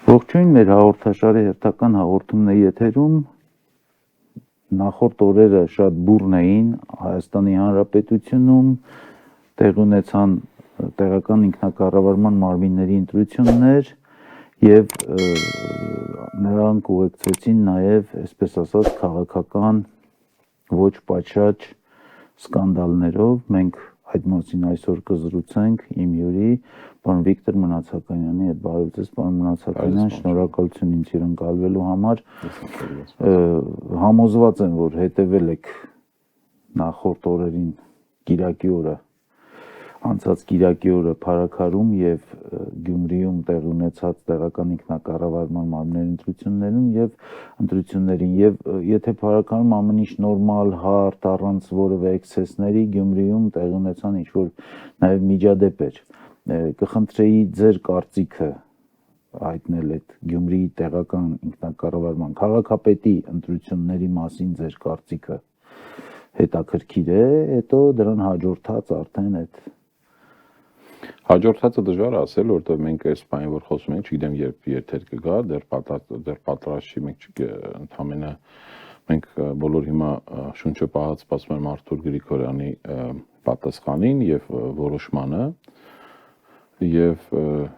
Ողջույն, մեր հաղորդաշարի հերթական հաղորդումն է եթերում։ Նախորդ օրերը շատ բուռն էին Հայաստանի Հանրապետությունում, տեղի ունեցան տեղական ինքնակառավարման մարմինների ընտրություններ եւ նրանք ուղեկցեցին նաեւ, այսպես ասած, քաղաքական ոչ պատշաճ սկանդալներով։ Մենք այդ մասին այսօր կզրուցենք իմ հյուրի պարոն Վիկտոր Մնացականյանի հետ։ Բարև ձեզ, պարոն Մնացականյան, շնորհակալություն ինձ hier ընկալվելու համար։ Համոզված եմ, որ հետևել եք նախորդ օրերին Կիրակի օրը, անցած Կիրակի օրը Փարաքարում եւ Գյումրիում տեղի ունեցած տեղական ինքնակառավարման մարմինների ընտրություններին եւ եթե Փարաքարում ամեն ինչ նորմալ, հարթ, առանց որևէ էքսեսների, Գյումրիում տեղի ունեցան ինչ որ նաեւ միջադեպեր։ Կխնդրեի ձեր կարծիքը հայտնել այդ Գյումրիի տեղական ինքնակառավարման քաղաքապետի ընտրությունների մասին ձեր կարծիքը հետաքրքիր է, հետո դրան հաջորդած արդեն այդ Հաջորդածը դժվար է ասել, որովհետև մենք այս բանի որ խոսում ենք, չգիտեմ երբ եթեր կգա, դեռ պատրաստ չի, մենք բոլոր հիմա շունչը պահած սպասում ենք Արթուր Գրիգորյանի պատասխանին եւ որոշմանը, եւ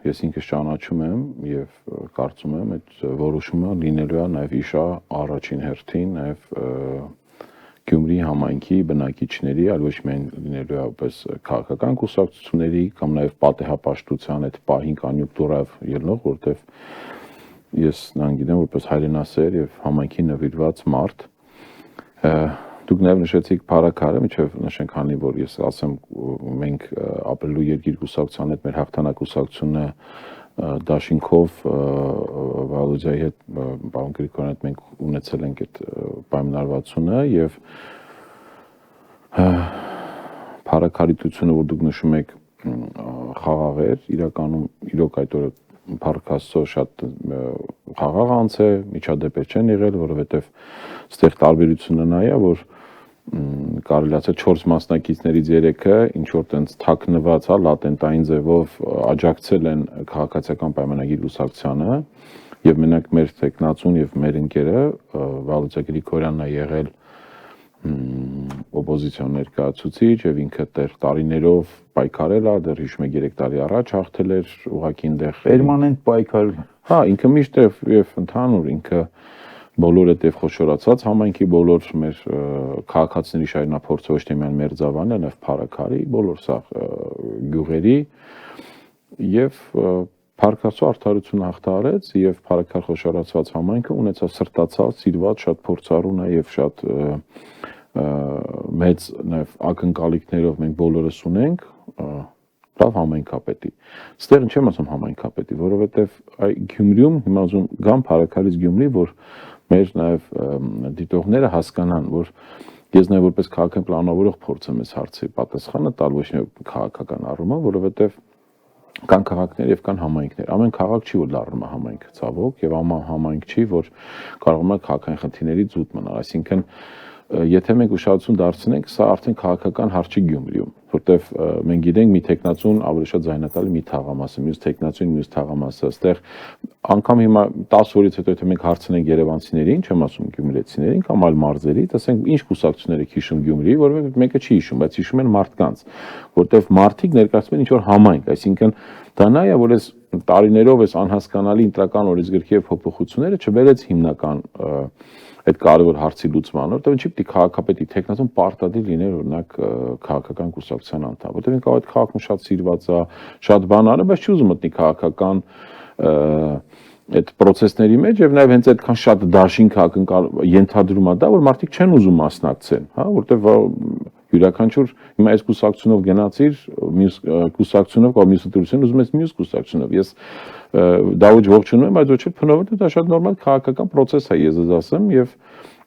ես ինքս ճանաչում եմ եւ կարծում եմ այդ որոշումը լինելու է նաեւ իշա առաջին հերթին նաեւ Գյումրի համայնքի բնակիչների, այլ ոչ միայն լինելու է որպես քաղաքական կուսակցությունների կամ նաև պատեհապաշտության այդ պահին կոնյունկտուրայով ելնող, որովհետև ես նրան գիտեմ որպես հայրենասեր եւ համայնքի նվիրված մարդ։ Դուք նաև նշեցիք Փարաքարը, միջև նշենք հանի, որ ես ասեմ մենք ապրելու երկիր կուսակցության հետ մեր հաղթանակ կուսակցությունը Դաշինքով Վալուձայի հետ պարոն Գրիգորյանի հետ մենք ունեցել ենք այդ պայմանավորվածությունը եւ Փարաքարիտությունը, որ դուք նշում եք խաղաղ էր, իրականում իրոք այդ օրը Փարքաստո շատ խաղաղ անց է, միջադեպեր չեն եղել, որովհետեւ այստեղ տարբերությունը նա է, որ կարելի ասել 4 մասնակիցներից 3-ը ինչ որ տենց թաքնված, լատենտային ձևով աջակցել են քաղաքացիական պայմանագիր կուսակցությանը եւ մենակ մեր տեխնացուն եւ մեր ընկերը Վալուձա Գրիգորյանն է եղել օպոզիցիոն ներկայացուցիչ եւ ինքը դեռ տարիներով պայքարել է, դեռ հիշում եք 3 տարի առաջ հաղթել էր ուղղակի այնտեղ պերմանենտ պայքար։ Հա, ինքը միշտ եւ ընդհանուր ինքը բոլոր այդ խոշորացած համայնքի բոլոր մեր քաղաքացիների շարունակափորձը ոչ թե միայն Մերձավանի, այլև Փարաքարի, բոլոր սա գյուղերի եւ Փարքաստո արդարությունը հաղթահարեց եւ Փարաքար խոշորացված համայնքը ունեցավ սրտացավ, սիրված, շատ փորձառու նաեւ շատ մեծ նաեւ ակնկալիքներով մենք բոլորս ունենք լավ համայնքապետի։ Ստեղ չեմ ասում համայնքապետի, որովհետեւ Գյումրիում հիմա ուզում գամ Փարաքարից Գյումրի, որ մեր նաեւ դիտողները հասկանան, որ ես նաեւ որպես քաղաքական պլանավորող փորձեմ այս հարցի պատասխանը տալ ոչ մի քաղաքական առումով, որովհետեւ կան քաղաքներ եւ կան համայնքներ։ Ամեն քաղաք չի որ լառնում է համայնք ցավոք եւ համայնք չի որ կարող է քաղաքային խնդիրների զուտ մնալ, այսինքն եթե մենք ուշադրություն դարձնենք, սա արդեն քաղաքական հարց չի Գյումրիում, որտեվ մենք գիտենք մի տեխնացուն ավելի շատ զայնատալի մի թաղամասը, մյուս տեխնացուն մյուս թաղամասը, այստեղ անգամ հիմա 10 օրից հետո եթե մենք հարցնենք երևանցիներին, չեմ ասում գյումրեցիներին կամ այլ մարզերի, ասենք ինչ կուսակցություններ եք հիշում Գյումրիի, որովհետեւ մեկը չի հիշում, բայց հիշում են մարդկանց, որտեվ մարդիկ ներկայացնում են ինչ որ համայնք, այսինքն դա նա է, որ այս տարիներով այս անհասկանալի ընտրական օրենսգրքի եւ փոփոխությունները չբերեց հիմնական այդ կարևոր հարցի լուծման, որտեղ չի պետք է քաղաքապետի տեխնացուն պարտադիր լիներ օրինակ քաղաքական կուսակցության անդամ, որտեղ ինքը այդ քաղաքում շատ սիրված է, շատ բան արել, բայց չի ուզում մտնի քաղաքական այդ process-ների մեջ եւ նաեւ հենց այդքան շատ դաշինք ենթադրում է դա, որ մարդիկ չեն ուզում մասնակցեն, հա, որտեղ յուրաքանչյուր հիմա այս կուսակցությունով գնացիր, մյուս կուսակցությունով կամ մյուս ընտրությունով ուզում ես մյուս կուսակցությունով։ Ես դա ոչ ողջունում եմ, բայց ոչ էլ փնովորդ դա շատ նորմալ քաղաքական process է, ես ասեմ, եւ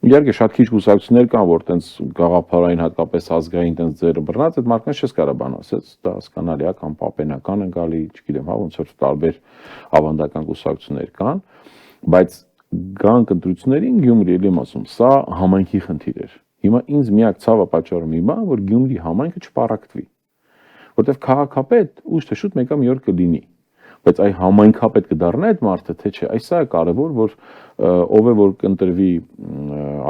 իհարկե շատ քիչ կուսակցություններ կան, որ տենց գաղափարային հատկապես ազգային տենց ձերը բռնած, այդ մարդկանց չես կարող բան ասել, դա հասկանալի է, կամ պապենական են գալի, չգիտեմ, հա, ոնց որ տարբեր ավանդական կուսակցություններ կան, բայց գանք ընտրություններին Գյումրի եմ ասում, սա համայնքի խնդիր էր։ Հիմա ինձ միակ ցավը պատճառում հիմա, որ Գյումրի համայնքը չպարակտվի, որտեվ քաղաքապետ ուշ թե շուտ մեկը մի օր կլինի, բայց այ համայնքապետ կդառնա այդ մարդը, թե չէ, այս սա է կարևոր, որ ով է որ կընտրվի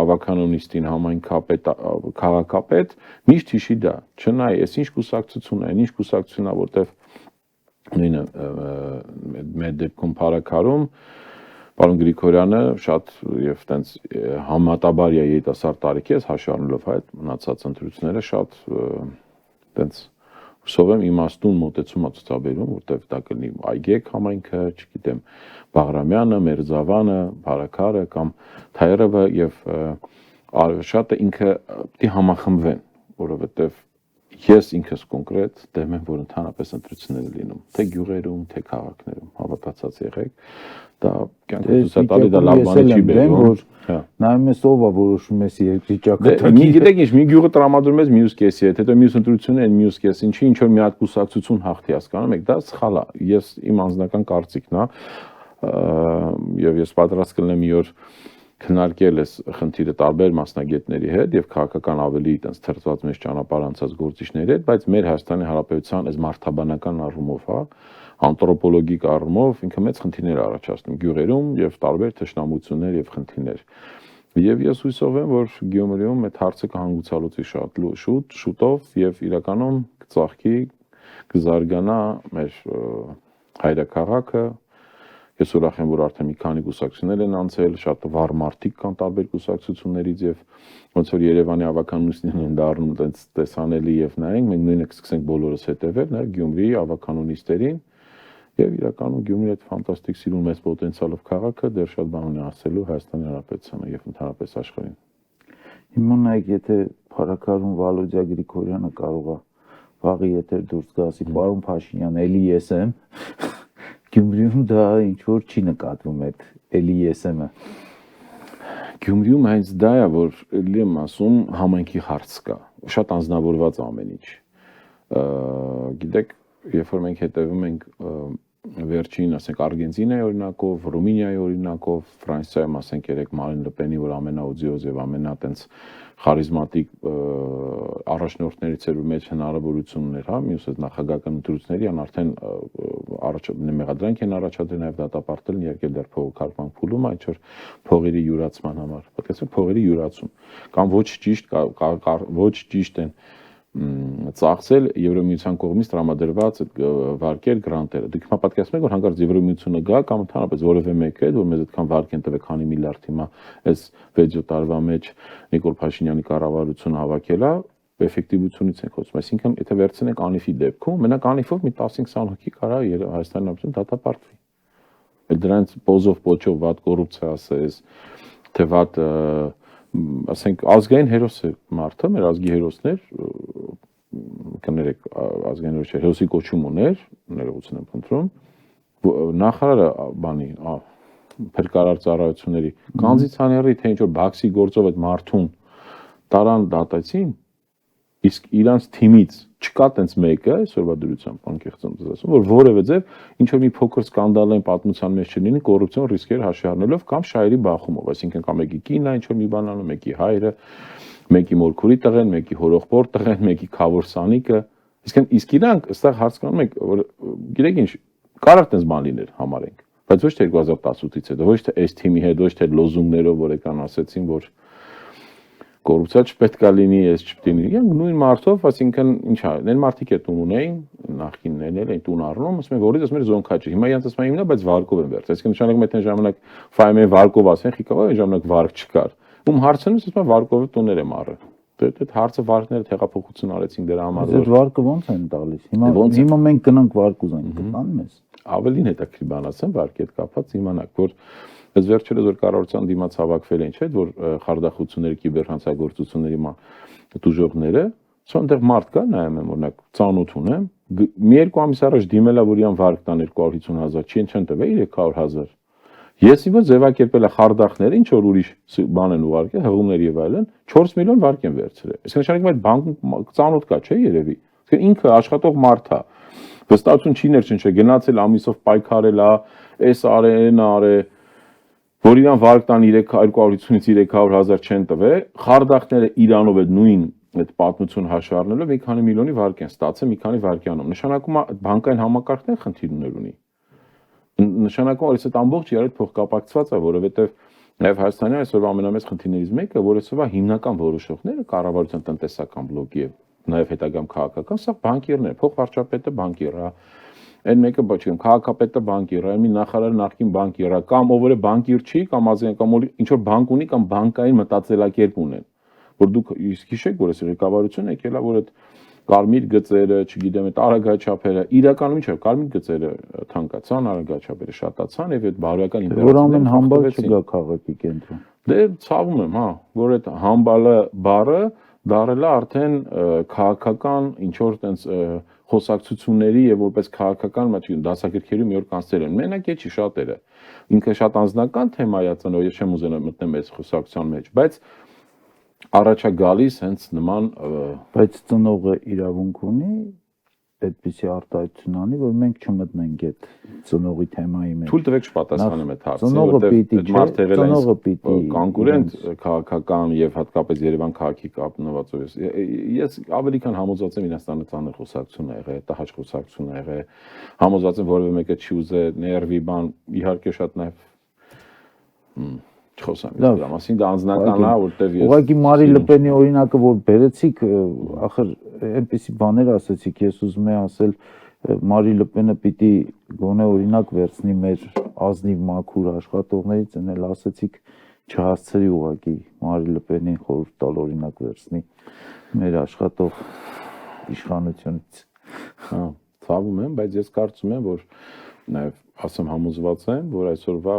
ավականոնիստին համայնքապետ, քաղաքապետ, միշտ հիշի դա, չնայ, այս ինչ կուսակցություն է, ինչ կուսակցությունն է, որտեվ նույնը մեր դեպքում Փարաքարում պարոն Գրիգորյանը շատ եւ տենց համատաբար է երիտասարդ տարիքի է հաշվի առնելով այդ մնացած ընտրությունները շատ տենց հուսով եմ իմաստուն մոտեցում է ցուցաբերում, որտեվ դա կլինի Այգեկ համայնքը, չգիտեմ, Բաղրամյանը, Մերձավանը, Փարաքարը կամ Թայրովը եւ Արվշատը ինքը պիտի համախմբվեն, որովհետեւ ես ինքս կոնկրետ դեմ եմ, որ ընդհանրապես ընտրություններ լինում, թե գյուղերում, թե քաղաքներում, հավատացած եղեք, դա կյանքից տալի դա լավ բան չի բերում, նայում ես ով է որոշում ես վիճակը։ Մի գիտեք ինչ, մի գյուղը տրամադրում ես մյուս կեսի հետ, հետո մյուս ընտրությունը այն մյուս կեսին, ինչ որ մի հատ կուսակցություն հաղթի, հասկանում եք, դա սխալ է։ Ես իմ անձնական կարծիքն է, եւ ես պատրաստ կլինեմ մի օր քննարկել այս խնդիրը տարբեր մասնագետների հետ եւ քաղաքական ավելի այտենց թրծված մեջ ճանապարհ անցած գործիչների հետ, բայց մեր Հայաստանի Հանրապետության այս մարդաբանական առումով, հա, անթրոպոլոգիկ առումով ինքը մեծ խնդիրներ առաջացնում գյուղերում եւ տարբեր թշնամություններ եւ խնդիրներ։ Եվ ես հույսով եմ, որ Գյումրիում այդ հարցը կհանգուցալուծվի շուտով եւ իրականում կծաղկի, կզարգանա մեր հայրաքաղաքը։ Ես ուրախ եմ, որ արդեն մի քանի կուսակցություններ են անցել, շատ վառ մարդիկ կան տարբեր կուսակցություններից եւ ոնց որ Երևանի ավականունիստներն են դառնում այդպես տեսանելի եւ նայենք, մենք նույնը կսկսենք բոլորս հետեւել, նաեւ Գյումրիի ավականունիստերին եւ իրականում Գյումրիի այդ ֆանտաստիկ սիրուն մեծ պոտենցիալով քաղաքը դեռ շատ բան ունի ասելու Հայաստանի Հանրապետությանը եւ ընդհանրապես աշխարհին։ Հիմա նայեք, եթե Փարաքարում Վալոդիա Գրիգորյանը կարող է վաղի եթեր դուրս գա, ասի պարոն Փաշինյան, էլի ես եմ, Գյումրիում դա ինչ որ չի նկատվում այդ էլի ես եմ-ը։ Գյումրիում հենց դա է, որ էլի եմ ասում, համայնքի հարց կա, շատ անձնավորված ամեն ինչ։ Գիտեք, երբ որ մենք հետևում ենք վերջին, ասենք Արգենտինայի օրինակով, Ռումինիայի օրինակով, Ֆրանսիայում ասենք երեք Մարին Լպենի, որ ամենաուդիոզ եւ ամենատենց խարիզմատիկ առաջնորդներից էր ու մեջ հնարավորություն ուներ, հա, մյուս այդ նախագահական ընտրությունների արդեն մեղադրանք են առաջադրել նաեւ դատապարտել իհարկե դեռ փողոքարկման փուլում, այդ որ փողերի յուրացման համար, պատկերացրեք փողերի յուրացում կամ ոչ ճիշտ են ծախսել Եվրոմիության կողմից տրամադրված վարկեր գրանտերը։ Դուք հիմա պատկերացնում եք, որ հանկարծ Եվրոմիությունը գա կամ ընդհանրապես որևէ մեկը, որ մեզ այդքան վարկ են տվել, քանի միլիարդ հիմա այս 6 տարվա մեջ Նիկոլ Փաշինյանի կառավարությունը հավաքել է, էֆեկտիվությունից ենք խոսում։ Այսինքն, եթե վերցնենք Անիֆի դեպքում, մենակ Անիֆով մի 15-20 հոգի կարա Հայաստանի Հանրապետություն դատապարտվի։ Այդ դրանց պոզով պոչով վատ կոռուպցիա ասես, թե վատ ասենք ազգային հերոս է մարդը, մեր ազգի հերոսներ, կներեք ազգային հերոսի կոչում ուներ, ներողություն եմ խնդրում, նախարարը բանի, փրկարար ծառայությունների Կանձիցաների թե ինչ որ Բաքսի գործով այդ մարդուն տարան դատեցին, իսկ իրանց թիմից չկա տենց մեկը, այսօրվա դրությամբ անկեղծ եմ ասում, որ որևէ ձև ինչ որ մի փոքր սկանդալային պատմության մեջ չլինի կոռուպցիոն ռիսկեր հաշվի առնելով կամ շահերի բախումով, այսինքն կամ մեկի կինը ինչ որ մի բան անում, մեկի հայրը, մեկի մորքուրի տղեն, մեկի հորողբոր տղեն, մեկի քավոր սանիկը, իսկ իրանք այստեղ հարց կանում եք, որ գիտեք ինչ, կարող տենց բան լիներ համարենք, բայց ոչ թե 2018-ից հետո, ոչ թե այս թիմի հետ, ոչ թե լոզունգներով, որ եկան ասեցին, որ կոռուպցիա չպետք է լինի, ես չպետք է լինի, նույն մարդով, այսինքն ինչ է, այն մարդիկ է տուն ունեին, նախկիններն էլ այն տուն առնում, ասում են, որից ասում են զոնքաճի, հիմա իրանց ասում են հիմնա, բայց վարկով են վերցրել, այսինքն նշանակում է թե ժամանակ ֆայմեն վարկով ասեն, խիկավ այն ժամանակ վարկ չկար, ում հարցնում ես ասում են վարկով տուներ եմ առել, այդ հարցը վարկները տեղափոխություն արեցին դրա համար, որ վարկը ո՞նց են տալիս, հիմա մենք գնանք վարկ ուզենք, կտան մեզ, ավելին հետաքրքիր բան ասեմ, վարկի հետ կապված իմանաք, որ Այս վերջերս որ կառավարության դիմաց հավաքվել են, չէ՞, որ խարդախությունների, կիբերհանցագործությունների դուժողները, սա այնտեղ մարդ կա, նայում եմ, օրինակ, ծանոթ ունեմ, մի երկու ամիս առաջ դիմել է, որ իրան վարկ տան 250,000, չեն տվել 300,000։ Ես իվը ձևակերպել է խարդախները, ինչ որ ուրիշ բան են ուղարկել, հղումներ եւ այլն, 4 միլիոն վարկ են վերցրել։ Այսինքն նշանակում է այդ բանկում ծանոթ կա, չէ՞ երևի։ Ինքը աշխատող մարդ է։ Վստահություն չի ներշնչել, գնացել ամիսով պայքարել է, էս արեն, որ իրան վարկ տան 250-ից 300,000 չեն տվել, խարդախները իրանով այդ նույն այդ պատմություն հաշվի առնելով մի քանի միլիոնի վարկ են ստացել մի քանի վարկյանում։ Նշանակում է բանկային համակարգն է խնդիրներ ունի։ Նշանակում որ այդ ամբողջ իրար հետ փոխկապակցված է, որովհետև նաև Հայաստանի այսօրվա ամենամեծ խնդիրներից մեկը, որ այսօրվա հիմնական որոշողները կառավարության տնտեսական բլոկի եւ նաև հետագամ քաղաքական, սա բանկերներ, փոխվարչապետը բանկեր է, այն մեկը բաչեմ, քաղաքապետը բանկեր է, մի նախարարը նախկին բանկեր է, կամ ով որ է բանկիր չի, կամ ազգային կամ ինչ որ բանկ ունի կամ բանկային մտածելակերպ ունեն, որ դուք հիշեք, որ այս ղեկավարությունը եկել է, որ այդ կարմիր գծերը, չգիտեմ, այդ արագաչափերը, իրականում ինչ է, կարմիր գծերը թանկացան, արագաչափերը շատացան եւ այդ բարոյական որ ամեն համբալ չգա քաղաքի կենտրոն։ Դե ցավում եմ, հա, որ այդ համբալը բառը դարել է արդեն քաղաքական ինչ որ տենց խոսակցությունների եւ որպես քաղաքական, չգիտեմ, դասագրքերի մի օր կանցել են։ Մենակ է չի շատերը։ Ինքը շատ անձնական թեմա է, ցանո ես չեմ ուզենա մտնեմ այս խոսակցության մեջ, բայց առաջա գալիս հենց նման բայց ծնողը իրավունք ունի այդպիսի արտահայտություն անի, որ մենք չմտնենք այդ ծնողի թեմայի մեջ։ Թույլ տվեք չպատասխանեմ այդ հարցին, որովհետև մարդ եղել է կոնկուրենտ քաղաքական եւ հատկապես Երևան քաղաքի կապնվածով։ Ես ավելի քան համոզված եմ Իրաստանը ծանր խոսակցություն ա եղել, տհաճ խոսակցություն ա եղել։ Համոզված եմ որևէ մեկը չի ուզել ներվի բան, իհարկե շատ նաեւ չխոսամ դրա մասին, դա անձնական է, որտեվ ես ուղղակի Մարի Լպենի օրինակը որ բերեցիք, ախր այնպեսի բաներ ասեցիք, ես ուզում եմ ասել Մարի Լպենը պիտի գոնե օրինակ վերցնի մեր ազնիվ մաքուր աշխատողներից, ընել ասեցիք չհասցրի ուղղակի Մարի Լպենին խորհուրդ տալ օրինակ վերցնի մեր աշխատող իշխանությունից։ Հա, ցավում եմ, բայց ես կարծում եմ, որ նաև ասեմ համոզված եմ, որ այսօրվա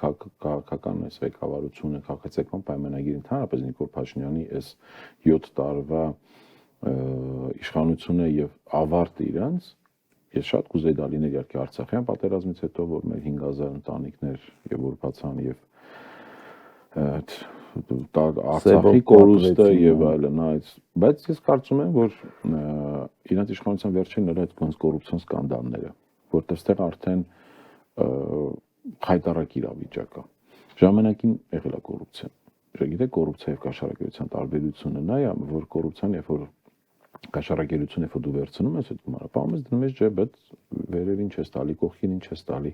քաղաքական այս ղեկավարությունը, քաղաքացիական պայմանագիրը ընդհանրապես Նիկոլ Փաշինյանի այս 7 տարվա իշխանությունը եւ ավարտը իրանց, ես շատ կուզեի դա լիներ իհարկե Արցախյան պատերազմից հետո, որ մեր 5000 ընտանիքներ եւ որբացան եւ Արցախի կորուստը եւ այլն, բայց ես կարծում եմ, որ իրանց իշխանության վերջին նրա այդ կոռուպցիոն սկանդալները, որտեղ ստեղ արդեն խայտարակ իրավիճակ է։ Ժամանակին եղել է կոռուպցիա։ Գիտեք, կոռուպցիա եւ կաշառակերության տարբերությունը նա է, որ կոռուպցիան երբ որ կաշառակերությունը երբ որ դու վերցնում ես այդ գումարը, պահում ես դնում ես ջեբդ, վերևին չես տալի, կողքին չես տալի։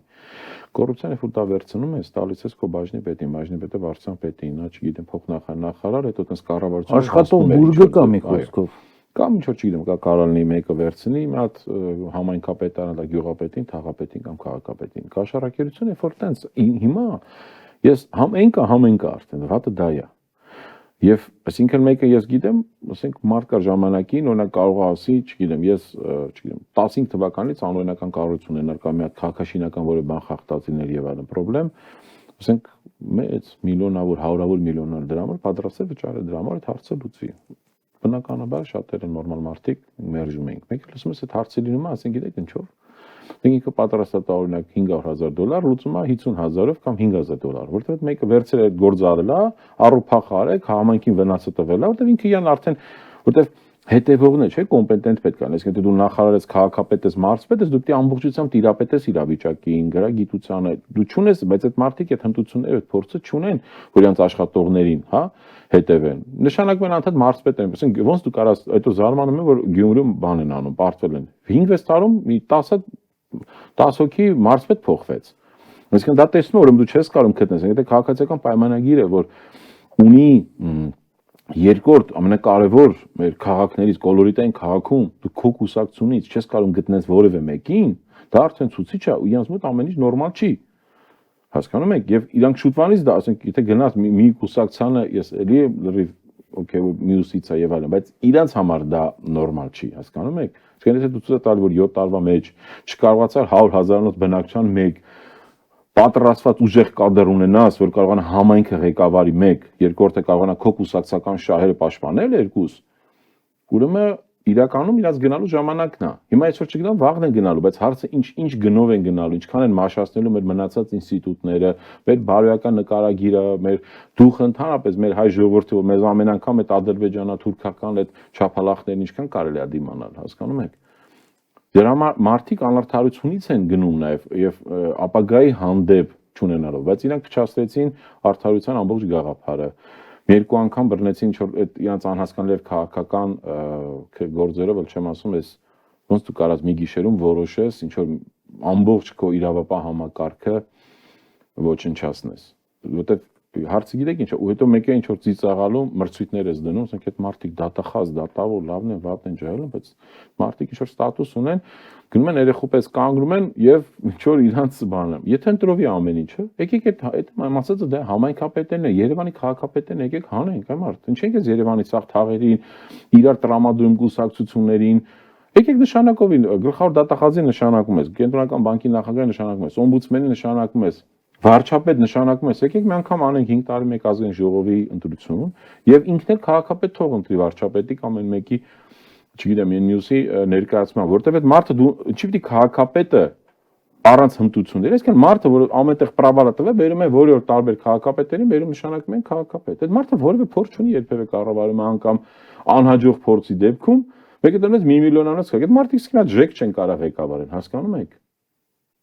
Կոռուպցիան երբ որ դա վերցնում ես, տալիս ես քո բաժնի պետին, բաժնի պետը վարչության պետին, նա չգիտեմ, փոխնախարար, հետո տես կառավարություն աշխատող բուրգը կա մի խոսքով։ Կամ ինչ որ չգիտեմ, կա կարալնի մեկը վերցնի, մի հատ համայնքապետարան, դա գյուղապետին, թաղապետին կամ քաղաքապետին։ Կաշառակերությունը երբ որ տենց հիմա ես ամեն կա արդեն, վատը դա է։ Եվ այսինքն մեկը ես գիտեմ, ասենք մարդկա ժամանակին օրինակ կարող է ասի, չգիտեմ, ես չգիտեմ 15 թվականից անօրինական կառույց ունենար կամ մի հատ քաղաքաշինական որևէ բան խախտածիներ եւ այլն պրոբլեմ, ասենք մեծ միլիոնավոր, հարյուրավոր միլիոններ դրամով պատրաստ է վճարել դրամով այդ հարցը լուծվի։ Բնականաբար շատերը նորմալ մարդիկ մերժում ենք։ Մենք լսում ենք այդ հարցը լինում է, ասենք գիտեք ինչով։ Ինքը պատրաստ է օրինակ $500,000, լուծում է 50,000-ով կամ $5,000, որտեղ մեկը վերցրել է այդ գործը արել է, առուփախ արեք, համայնքին վնասը տվել է, որտեղ ինքը իրան արդեն որտեղ հետևողն է, չէ, կոմպետենտ պետք է անես, եթե դու նախարար ես, քաղաքապետ ես, մարզպետ ես, դու պետք է ամբողջությամբ տիրապետես իրավիճակին, գրագիտությանը, դու չունես, բայց այդ մարդիկ այդ հմտությունները, այդ փորձը չունեն, որ իրենց աշխատողներին, հա, հետևեն։ Նշանակում են անդադ մարզպետ են, ասենք ոնց դու կարաս, այդո զարմանում եմ, որ Գյումրիում բան են անում, պարտվել են։ 5-6 տարում մի 10 հոգի մարզպետ փոխվեց։ Այսինքն դա տեսնում որ դու չես կարող գտնես, եթե քաղաքացիական պայմանագիրը, որ ունի երկրորդ ամենակարևոր մեր քաղաքներից կոլորիտային քաղաքում դու քո կուսակցությունից չես կարող գտնես որևէ մեկին, դա արդեն ցուցիչ է ու իրանց մոտ ամեն ինչ նորմալ չի։ Հասկանում եք, եւ իրանք շուտվանից դա, ասենք, եթե գնաս մի կուսակցությանը, ես էլի լրիվ օքեյ մյուսից է եւ այլն, բայց իրանց համար դա նորմալ չի, հասկանում եք։ Իսկ եթե դու ցույց տալ որ 7 տարվա մեջ չկարողացար 100,000-ով բնակչության մեկ պատրաստված ուժեղ կադր ունենաս, որ կարողանա համայնքը ղեկավարի մեկ, երկրորդը կարողանա քո կուսակցական շահերը պաշտպանել երկուս, ուրեմն իրականում իրաց գնալու ժամանակն է։ Հիմա այսօր չգիտեմ վաղն են գնալու, բայց հարցը ինչ գնով են գնալու, ինչքան են մաշացնելու մեր մնացած ինստիտուտները, մեր բարոյական նկարագիրը, մեր դուխը ընդհանրապես մեր հայ ժողովրդի, որ մեզ ամեն անգամ այդ ադրբեջանա-թուրքական այդ չափալախներն ինչքան կարելի է դիմանալ, հասկանում եք։ Դրա մարդիկ անարդարությունից են գնում նաև եւ ապագայի հանդեպ չունենալով, բայց իրանք փչացրեցին արդարության ամբողջ գաղափարը։ Մի երկու անգամ բռնեցին ինչ որ այդ իրանց անհասկանալի քաղաքական գործերով, ել չեմ ասում, ես ոնց դու կարաս մի գիշերում որոշես ինչ որ ամբողջ քո իրավապահ համակարգը ոչնչացնես, որտեվ հարցը գիտեք ինչ է, ու հետո մեկ է ինչ որ ծիծաղալու մրցույթներ ես դնում, ասենք այդ մարդիկ դատախազ, դատավոր, լավն են, վատն են ջահելում, բայց մարդիկ ինչ որ ստատուս ունեն, գնում են երեխու պես կանգնում են եւ ինչ որ իրանց բանը։ Եթե ընտրովի ամեն ինչը, եկեք այդ ասածը դա համայնքապետերն է, Երևանի քաղաքապետերն եկեք հանենք, այ մարդ։ Ինչ ենք ես Երևանի ցախ թաղերին, իրար տրամադրում կուսակցություններին, եկեք նշանակովին գլխավոր դատախազի նշանակում ես, կենտրոնական բանկի նախագահի նշանակում ես, օմբուդսմենի նշանակում ես, վարչապետ նշանակում ես, եկեք մի անգամ անենք 5 տարի մեկ ազգային ժողովի ընտրություն եւ ինքն էլ քաղաքապետ թող ընտրի վարչապետի կամ այն մեկի, չգիտեմ, մյուսի ներկայացման, որտեվ այդ մարդը դու չի պիտի քաղաքապետը առանց հմտությունների, այսինքն մարդը, որ ամենտեղ պրավալա տվել, բերում է որի որ տարբեր քաղաքապետերին, բերում նշանակում են քաղաքապետ։ Այդ մարդը որևէ փորձ չունի երբևէ կառավարում անգամ անհաջող փորձի դեպքում, մեկը դեռ 1 միլիոնանոց կա։ Այդ մարդիկ սկսած ժեք չեն կարող ղեկավարել, հասկանում եք։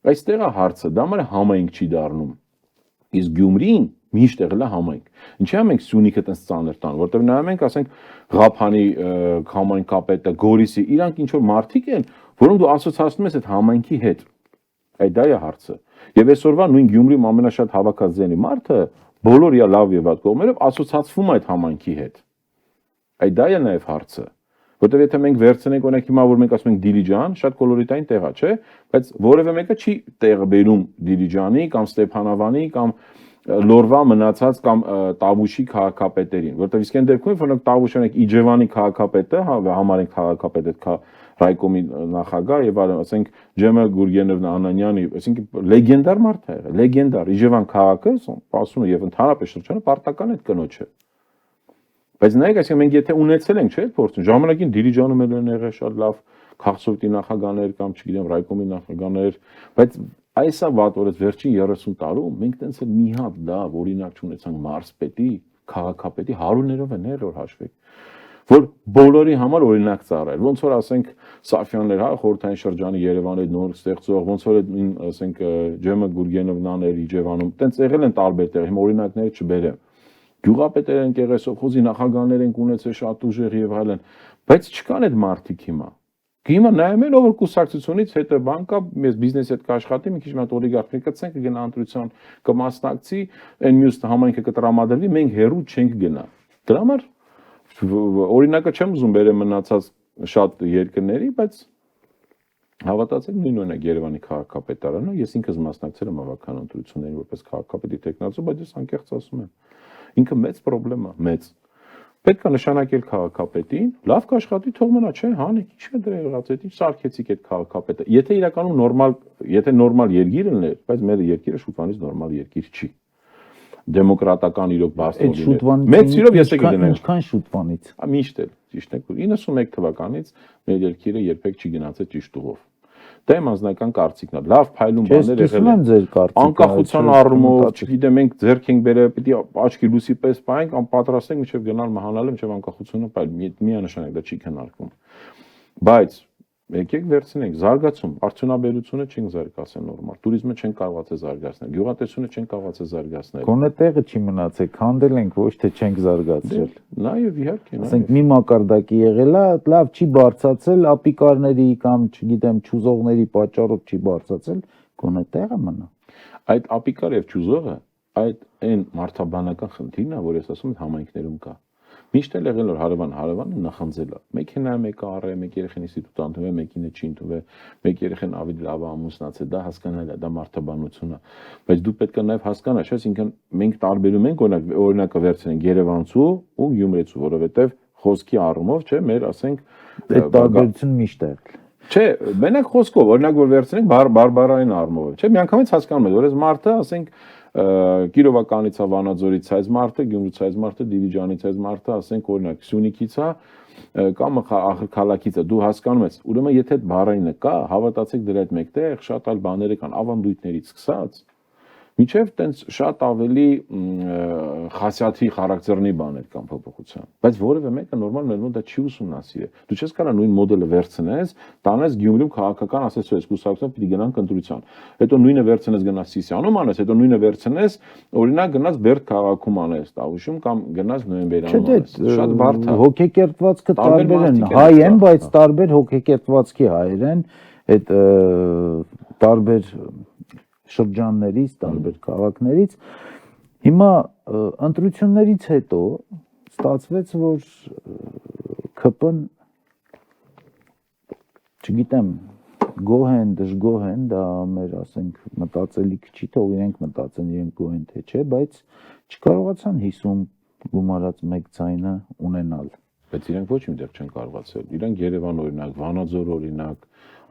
Այստեղ է հարցը, դա մը համայնք չի դառնում։ Իսկ Գյումրին միշտ եղել է համայնք։ Ինչի՞ է մենք Սյունիքը տես ծանր տան, որտեղ նայում ենք, ասենք Ղափանի համայնքապետը, Գորիսի, իրանք ինչ որ մարդիկ են, որոնք դու ասոցացնում ես այդ համայնքի հետ։ Այդ դա է հարցը։ Եվ այսօրվա նույն Գյումրիում ամենաշատ հավաքած ձենի մարդը բոլոր իր լավ եւ վատ կողմերով ասոցացվում է այդ համայնքի հետ։ Այդ դա է նաեւ հարցը։ Որտեւ եթե մենք վերցնենք օրինակ հիմա որ մենք ասում ենք Դիլիջան, շատ կոլորիտային տեղ է, չէ՞, բայց որևէ մեկը չի տեղը բերում Դիլիջանի կամ Ստեփանավանի կամ Լորվա մնացած կամ Տավուշի քաղաքապետերին, որտեվ իսկ այն դեպքում օրինակ Տավուշը օրինակ Իջևանի քաղաքապետը, համարենք քաղաքապետ այդ Ռայկոմի նախագահ եւ այլն, ասենք Ջեմա Գուրգենովնա Անանյանի, այսինքն լեգենդար մարդ է եղել, լեգենդար Իջևան քաղաքը, ասում եւ ընդհանրապես շրջանը պարտական այդ կնոջը։ Բայց նայեք, այսինքն մենք եթե ունեցել ենք, չէ՞, փորձում, ժամանակին Դիլիջանում էլ են եղել շատ լավ քաղաքսովետի նախագահներ կամ չգիտեմ Ռայկոմի նախագահներ, բայց այսա վատ օրից վերջին 30 տարում մենք տենց էլ մի հատ դա օրինակ չունեցանք մարզպետի, քաղաքապետի հարյուրներով են եղել որ հաշվեք, որ բոլորի համար օրինակ ծառայել, ոնց որ ասենք Սաֆյաններ, հա, խորհրդային շրջանի Երևանի նոր ստեղծող, ոնց որ ասենք Ջեմա Գուրգենովնաներ Իջևանում, տենց եղել են տարբեր տեղ, հիմա օրինակներ չբերեմ։ Գյուղապետեր են կեղեսովխոզի նախագահներ են ունեցել շատ ուժեղ եւ այլն, բայց չկան այդ մարդիկ հիմա։ Հիմա նայում են ով որ կուսակցությունից հետո բան կա, ես բիզնեսի հետ կաշխատի, մի քիչ մատ օլիգարխներ կցենք, կգնա ընտրության կմասնակցի, այն մյուս համայնքը կտրամադրվի, մենք հերու չենք գնա։ Դրա համար օրինակը չեմ ուզում բերեմ մնացած շատ երկրների, բայց հավատացեք նույն օրինակ Երևանի քաղաքապետարանը, ես ինքս մասնակցել եմ ավական ընտրություններին որպես քաղաքապետի տեխնացու, բայց ես անկեղծ ասում եմ, ինքը մեծ խնդրեմ է, մեծ։ Պետք է նշանակել քաղաքապետին, լավ կաշխատի, թող մնա, չէ, հանեք, ինչ է դրա եղած, ինչ սարքեցիք այդ քաղաքապետը։ Եթե իրականում նորմալ երկիր լիներ, բայց մեր երկիրը շուտվանից նորմալ երկիր չի։ Դեմոկրատական իրոք բաստոններ։ Մեծ սիրով ես կգնեմ։ Ինչքան շուտվանից։ Միշտ էլ, ճիշտ է, 91 թվականից մեր երկիրը երբեք չի գնացել ճիշտ ուղով։ Դա իմ անձնական կարծիքն է։ Լավ փայլուն բաներ եղել են։ Անկախության առումով, չգիտեմ, մենք ձեռք ենք բերել, պիտի աչքի լույսի պես պայենք, պատրաստ ենք մինչև գնալ մահանալը, մինչև անկախությունը պայել։ Միանշանակ դա չի քննարկվում։ Բայց եկեք վերցնենք զարգացում, արդյունաբերությունը չենք զարգացել նորմալ, туриզմը չենք կարողացել զարգացնել, գյուղատնտեսությունը չենք կարողացել զարգացնել։ Գոնե տեղը չի մնացել, քանդել ենք, ոչ թե չենք զարգացրել։ Նաեւ իհարկե, ասենք մի մակարդակի եղել է, լավ չի բարձացել, ապիկարների կամ չգիտեմ, ճուզողների պատճառով չի բարձացել, գոնե տեղը մնա։ Այդ ապիկար եւ ճուզողը այդ այն մարդաբանական խնդիրն է, որ ես ասում եմ համայնքներում կա։ Միշտ էլ եղել որ հարևանը նախանձել է։ Մեքենա մեկը առե, մեկ երեխան ինստիտուտ ընդունվել, մեկինը չի ընդունվել, մեկ երեխան ավելի լավ ամուսնացել, դա հասկանալ է, դա մարդաբանություն է։ Բայց դու պետք է նաև հասկանաս, այսինքն մենք տարբերում ենք օրինակը վերցնենք Երևանցու ու Գյումրեցու, որովհետև խոսքի առումով, չէ, մեր ասենք այդ տարբերությունը միշտ է եղել։ Չէ, մենակ խոսքով, օրինակ որ վերցնենք բարբարային առումով, չէ, միանգամից հասկանում եք, որ այս մարդը, ասենք Կիրովականից է, Վանաձորից է այս մարդը, Գյումրուց է այս մարդը, Դիլիջանից է այս մարդը, ասենք օրինակ Սյունիքից է կամ քաղաքից է, դու հասկանում ես, ուրեմն եթե այդ բառայինը կա, հավատացեք դրա հետ մեկտեղ շատ այլ բաներ կան, ավանդույթներից սկսած, մինչև տենց շատ ավելի խասյաթի խարակտերնի բաներ կան փոփոխության, բայց որևէ մեկը նորմալ մենու դա չի ուսումնասիրել։ Դու չես կարող նույն մոդելը վերցնես, տանես Գյումրիում քաղաքական ասես ես կուսակցության պիտի գնանք ընտրության։ Հետո նույնը վերցնես գնաս Սիսիանում անես, հետո նույնը վերցնես, օրինակ գնաս Բերդ քաղաքում անես, Տավուշում կամ գնաս Նոյեմբերանում անես։ Շատ բարդ է։ Հոգեկերտվածքը տարբեր են, հայ են, բայց տարբեր հոգեկերտվածքի հայեր են, այդ տարբեր շրջաններից, տարբեր քաղաքներից։ Հիմա ընտրություններից հետո ստացվեց, որ ԿՊ-ն, չգիտեմ, գոհ են, դժգոհ են, դա մեր, ասենք, մտածելիք չի, թող իրենք մտածեն, իրենք գոհ են թե չէ, բայց չկարողացան 50 գումարած մեկ ձայնը ունենալ։ Բայց իրենք ոչ մի տեղ չեն կարողացել։ Իրենք Երևան օրինակ, Վանաձոր օրինակ,